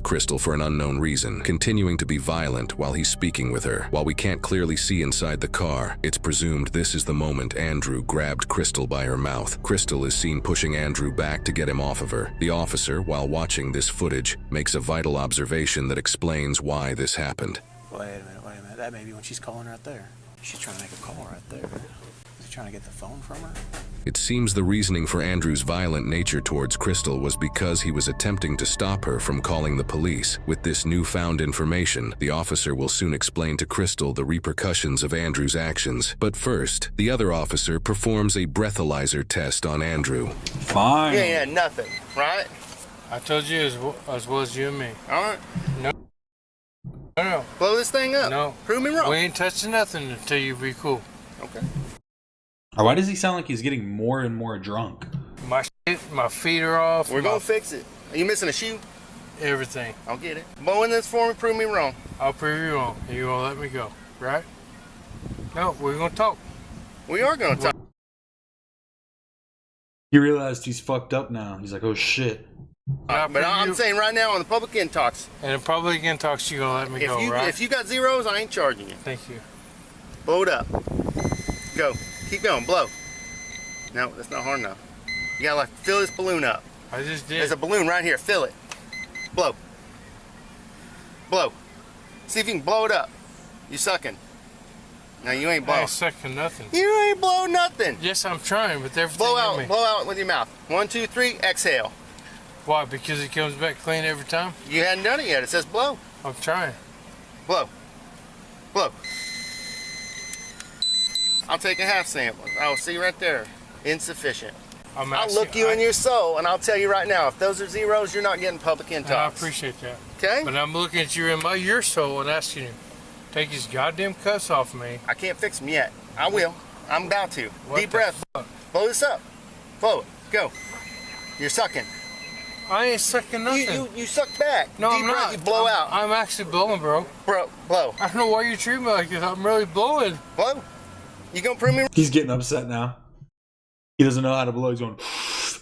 Crystal for an unknown reason, continuing to be violent while he's speaking with her. While we can't clearly see inside the car, it's presumed this is the moment Andrew grabbed Crystal by her mouth. Crystal is seen pushing Andrew back to get him off of her. The officer, while watching this footage, makes a vital observation that explains why this happened. Wait a minute. That may be when she's calling right there. She's trying to make a call right there. Is he trying to get the phone from her? It seems the reasoning for Andrew's violent nature towards Crystal was because he was attempting to stop her from calling the police. With this newfound information, the officer will soon explain to Crystal the repercussions of Andrew's actions. But first, the other officer performs a breathalyzer test on Andrew. Fine. You ain't had nothing, right? I told you as well as you and me. All right. No. Blow this thing up. No. Prove me wrong. We ain't touching nothing until you be cool. Okay. Why does he sound like he's getting more and more drunk? My feet are off. We're gonna fix it. Are you missing a shoe? Everything. I'll get it. Blowing this for me, prove me wrong. I'll prove you wrong. You gonna let me go, right? No, we're gonna talk. We are gonna talk. He realized he's fucked up now. He's like, oh shit. But I'm saying right now on the public end talks. And the public end talks, you gonna let me go, right? If you got zeros, I ain't charging you. Thank you. Blow it up. Go. Keep going. Blow. No, that's not hard enough. You gotta like fill this balloon up. I just did. There's a balloon right here. Fill it. Blow. Blow. See if you can blow it up. You sucking. No, you ain't blowing. I ain't sucking nothing. You ain't blowing nothing. Yes, I'm trying, but everything blow out. in me. Blow out with your mouth. 1, 2, 3. Exhale. Why? Because it comes back clean every time? You hadn't done it yet. It says blow. I'm trying. Blow. Blow. I'll take a half sample. I'll see right there. Insufficient. I'll look you in your soul, and I'll tell you right now, if those are zeros, you're not getting public end talks. I appreciate that. Okay? But I'm looking at you in your soul and asking you, take these goddamn cuffs off me. I can't fix them yet. I will. I'm about to. What Deep breath. Blow this up. Blow it. Go. You're sucking. I ain't sucking nothing. You suck back. No, Deep I'm breath, not. you blow out. I'm actually blowing, bro. Bro, blow. I don't know why you treat me like this. I'm really blowing. Blow. You gonna prove me? He's getting upset now. He doesn't know how to blow. He's going.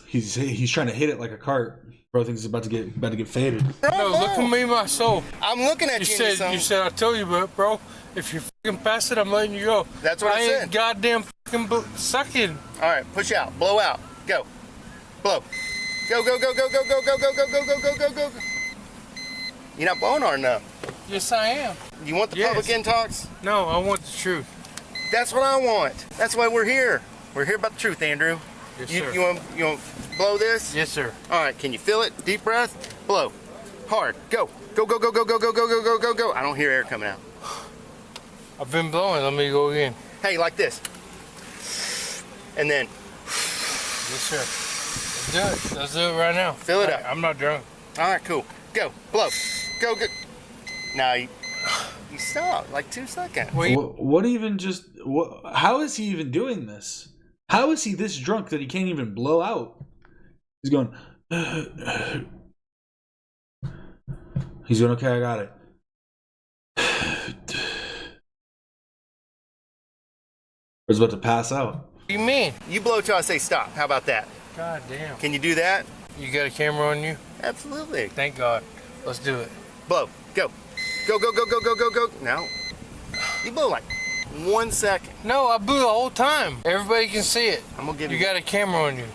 He's trying to hit it like a cart. Bro thinks he's about to get faded. No, look at me, my soul. I'm looking at you. You said I told you, but bro, if you fucking pass it, I'm letting you go. That's what I said. ain't goddamn fucking sucking. All right, push out, blow out, go, blow, go, go, go, go, go, go, go, go, go, go, go, go, go, go. You're not blowing hard enough. Yes, I am. You want the public end talks? No, I want the truth. That's what I want. That's why we're here. We're here about the truth, Andrew. Yes, sir. You want to blow this? Yes, sir. All right, can you feel it? Deep breath, blow, hard, go, go, go, go, go, go, go, go, go, go, go, go. I don't hear air coming out. I've been blowing. Let me go again. Hey, like this. And then. Yes, sir. Let's do it. Let's do it right now. Fill it up. I'm not drunk. All right, cool. Go, blow, go, go. Now you stop like 2 seconds. What even just? How is he even doing this? How is he this drunk that he can't even blow out? He's going. He's going. Okay, I got it. He's about to pass out. What do you mean? You blow till I say stop. How about that? God damn. Can you do that? You got a camera on you? Absolutely. Thank God. Let's do it. Blow. Go. Go, go, go, go, go, go, go. Now. You blow like 1 second. No, I blew the whole time. Everybody can see it. I'm gonna give you. You got a camera on you.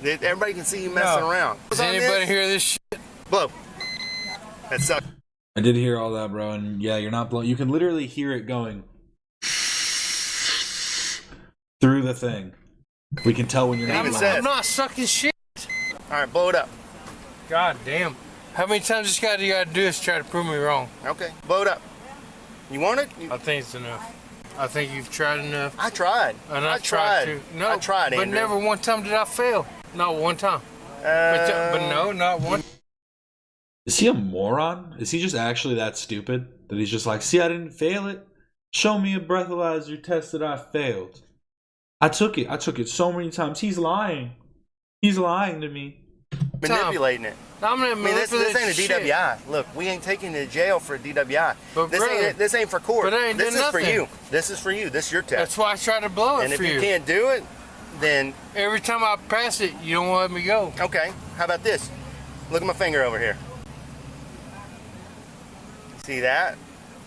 Everybody can see you messing around. Does anybody hear this shit? Blow. That sucks. I did hear all that, bro, and yeah, you're not blowing. You can literally hear it going through the thing. We can tell when you're not. I'm not sucking shit. All right, blow it up. God damn. How many times this guy you gotta do is try to prove me wrong? Okay, blow it up. You want it? I think it's enough. I think you've tried enough. I tried. And I tried too. No, I tried, but Andrew. never one time did I fail. Not one time. But no, not one. Is he a moron? Is he just actually that stupid that he's just like, see, I didn't fail it? Show me a breathalyzer test that I failed. I took it so many times. He's lying. He's lying to me. Manipulating it. I'm not manipulating this ain't a DWI. Look, we ain't taking you to jail for a DWI. But this ain't for court. But I ain't this done is for nothing. you. This is for you. This is your test. That's why I try to blow it and for if you can't do it, then every time I pass it, you don't want to let me go. Okay. How about this? Look at my finger over here. See that?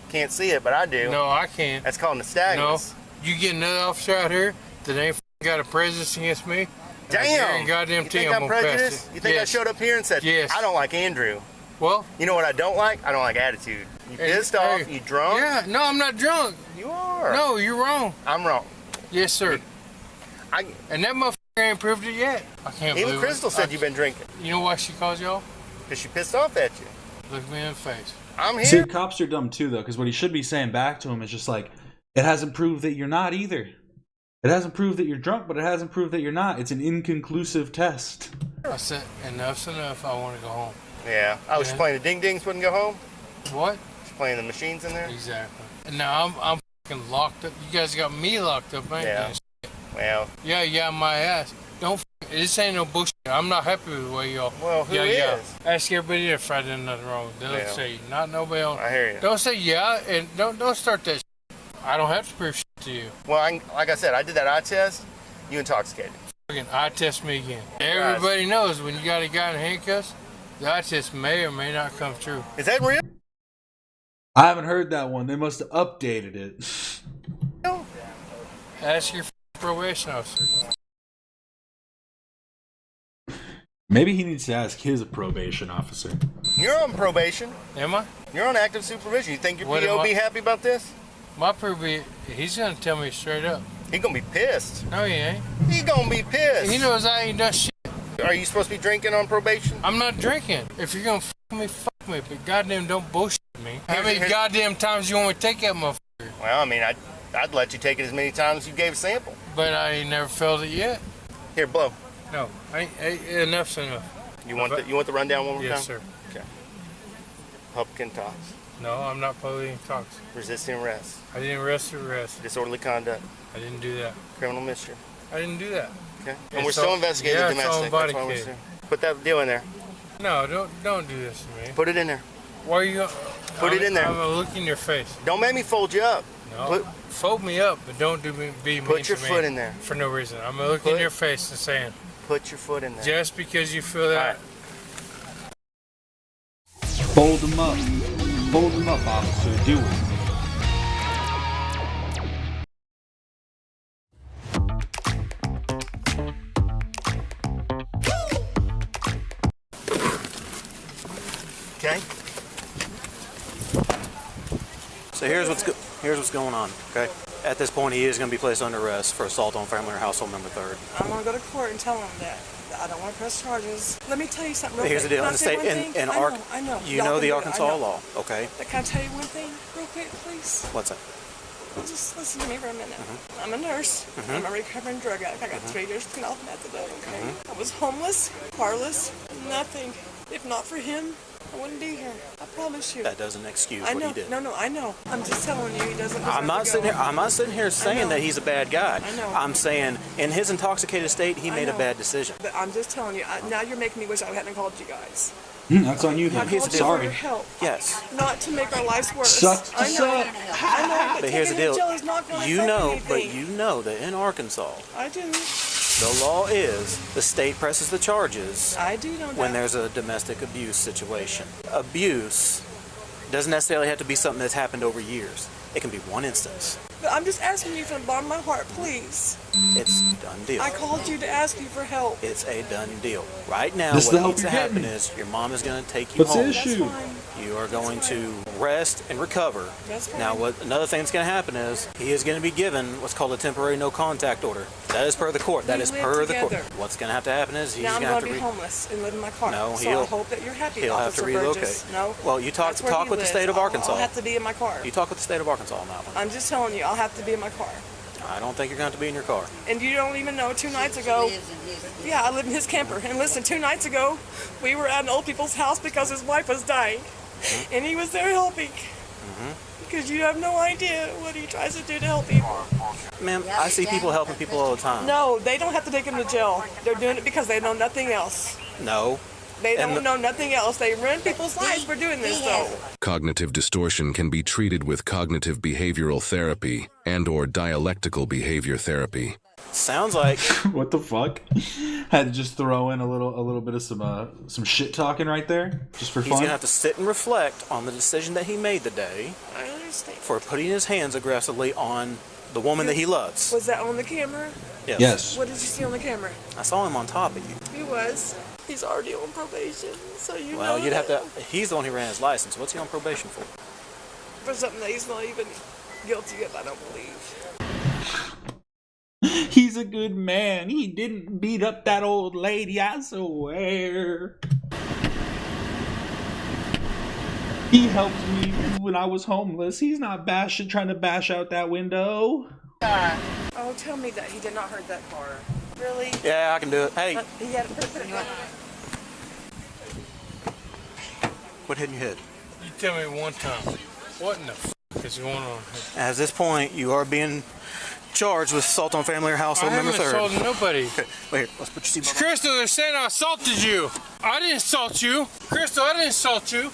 Can't see it, but I do. No, I can't. That's called nystagmus. No, you get another officer out here that ain't got a prejudice against me. Damn! Goddamn you think I'm prejudiced? You think I showed up here and said, I don't like Andrew? Well, you know what I don't like? I don't like attitude. You pissed off, you drunk? Yeah, no, I'm not drunk. You are. No, you're wrong. I'm wrong. Yes, sir. And that motherfucker ain't proved it yet. I can't believe it. Even Crystal said you've been drinking. You know why she calls y'all? Because she pissed off at you. Look me in the face. I'm here. See, cops are dumb too, though, because what he should be saying back to him is just like, it hasn't proved that you're not either. It hasn't proved that you're drunk, but it hasn't proved that you're not. It's an inconclusive test. I said, enough's enough. I want to go home. Yeah. I was playing the ding-dings, wouldn't go home? What? Just playing the machines in there? Exactly. And now I'm fucking locked up. You guys got me locked up, ain't you? Well. Yeah, my ass. This ain't no bullshit. I'm not happy with the way y'all. Well, who is? Ask everybody if I did nothing wrong. They'll say, not nobody else. I hear you. Don't say and don't start that shit. I don't have to prove shit to you. Well, like I said, I did that eye test. You intoxicated. Fucking eye test me again. Everybody knows when you got a guy in handcuffs, the eye test may or may not come true. Is that real? I haven't heard that one. They must have updated it. Ask your probation officer. Maybe he needs to ask his probation officer. You're on probation. Am I? You're on active supervision. You think your PO be happy about this? My probation, he's going to tell me straight up. He going to be pissed. No, he ain't. He going to be pissed. He knows I ain't done shit. Are you supposed to be drinking on probation? I'm not drinking. If you're going to fuck me, but goddamn don't bullshit me. How many goddamn times you want me to take that motherfucker? Well, I mean, I'd let you take it as many times as you gave a sample. But I ain't never felt it yet. Here, blow. No, enough's enough. You want the rundown one more time? Yes, sir. Okay. Public intox. No, I'm not public intox. Resisting arrest. I didn't arrest. Disorderly conduct. I didn't do that. Criminal mischief. I didn't do that. Okay. And we're still investigating domestic. That's why we're still. Put that deal in there. No, don't do this to me. Put it in there. Why are you? Put it in there. I'm gonna look in your face. Don't make me fold you up. No. Fold me up, but don't be mean to me. Put your foot in there. For no reason. I'm gonna look in your face and saying. Put your foot in there. Just because you feel that. Fold them up. Fold them up, officer. Do it. Okay. So here's what's going on. Okay. At this point, he is going to be placed under arrest for assault on family or household member third. I'm going to go to court and tell him that. I don't want to press charges. Let me tell you something real quick. Here's the deal. I know. You know the Arkansas law, okay? Can I tell you one thing real quick, please? What's that? Well, just listen to me for a minute. I'm a nurse. I'm a recovering drug addict. I got 3 years clean off methadone, okay? I was homeless, carless, nothing. If not for him, I wouldn't be here. I promise you. That doesn't excuse what he did. No, I know. I'm just telling you, he doesn't. I'm not sitting here saying that he's a bad guy. I know. I'm saying in his intoxicated state, he made a bad decision. But I'm just telling you. Now you're making me wish I hadn't called you guys. That's on you. Sorry. Help. Yes. Not to make our lives worse. Sucks to suck. I know. But here's the deal. You know that in Arkansas. I do. The law is the state presses the charges I do know that. when there's a domestic abuse situation. Abuse doesn't necessarily have to be something that's happened over years. It can be one instance. But I'm just asking you from the bottom of my heart, please. It's a done deal. I called you to ask you for help. It's a done deal. Right now, This is the what help needs to you're happen getting. is your mom is going to take you What's home. the issue? You are going to rest and recover. That's fine. Now, another thing that's going to happen is he is going to be given what's called a temporary no contact order. That is per the court. That We is live per the together. court. What's going to have to happen is he's Now I'm going to going to be homeless and live in my car. No, so I hope that you're happy, he'll have to Officer relocate. Burgess. No. Well, you talk That's where he with the lives. state of Arkansas. I'll have to be in my car. You talk with the state of Arkansas on that one. I'm just telling you, I'll have to be in my car. I don't think you're going to be in your car. And you don't even know, 2 nights ago, yeah, I live in his camper. And listen, 2 nights ago, we were at an old people's house because his wife was dying. Mm-hmm. And he was there helping. Mm-hmm. Because you have no idea what he tries to do to help people. Ma'am, I see people helping people all the time. No, they don't have to take him to jail. They're doing it because they know nothing else. No. They don't know nothing else. They ruin people's lives for doing this, though. Cognitive distortion can be treated with cognitive behavioral therapy and/or dialectical behavior therapy. Sounds like what the fuck? Had to just throw in a little bit of some shit talking right there, just for fun. He's gonna have to sit and reflect on the decision that he made today. I understand. For putting his hands aggressively on the woman that he loves. Was that on the camera? Yes. Yes. What did you see on the camera? I saw him on top of you. He was. He's already on probation, so you know. Well, you'd have to. He's the one who ran his license. What's he on probation for? For something that he's not even guilty of, I don't believe. He's a good man. He didn't beat up that old lady, I swear. He helped me when I was homeless. He's not trying to bash out that window. Oh, tell me that he did not hurt that car. Really? Yeah, I can do it. Hey. He had it. Quit hitting your head. You tell me one time, what in the f*** is going on here? At this point, you are being charged with assault on family or household member third. I haven't assaulted nobody. Okay, wait here. Let's put your seatbelt on. Crystal, they're saying I assaulted you. I didn't assault you. Crystal, I didn't assault you.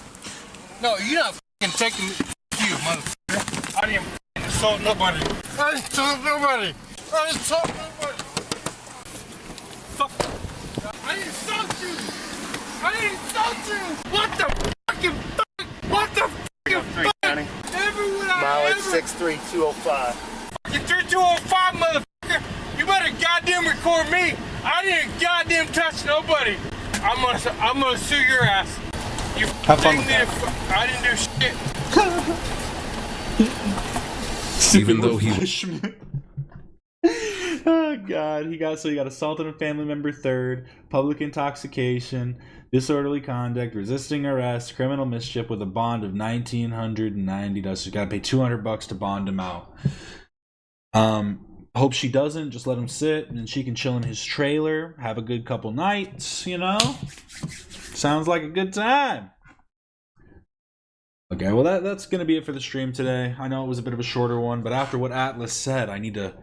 No, you're not f***ing taking me. You, motherfucker. I didn't f***ing assault nobody. I didn't assault nobody. I didn't assault nobody. Fuck. I didn't insult you! I didn't insult you! What the fucking fuck? What the fucking fuck? Everyone Mileage 63205. Fucking 3205, motherfucker! You better goddamn record me! I didn't goddamn touch nobody! I'm gonna sue your ass. You have fun think with me that. I didn't do shit. Even though he... Oh god, he got assaulted on a family member third, public intoxication, disorderly conduct, resisting arrest, criminal mischief with a bond of $1,990. So you gotta pay $200 to bond him out. Hope she doesn't. Just let him sit, and then she can chill in his trailer, have a good couple nights. You know, sounds like a good time. Okay, well that's gonna be it for the stream today. I know it was a bit of a shorter one, but after what Atlas said, I need to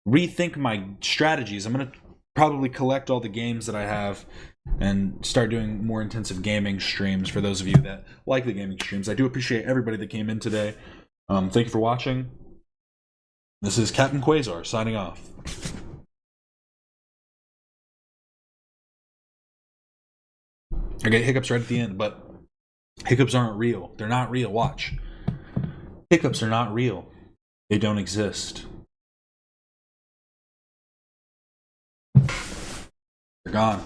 rethink my strategies. I'm going to probably collect all the games that I have and start doing more intensive gaming streams for those of you that like the gaming streams. I do appreciate everybody that came in today. Thank you for watching. This is Captain Quasar signing off. I get hiccups right at the end, but hiccups aren't real. They're not real. Watch. Hiccups are not real. They don't exist. They're gone.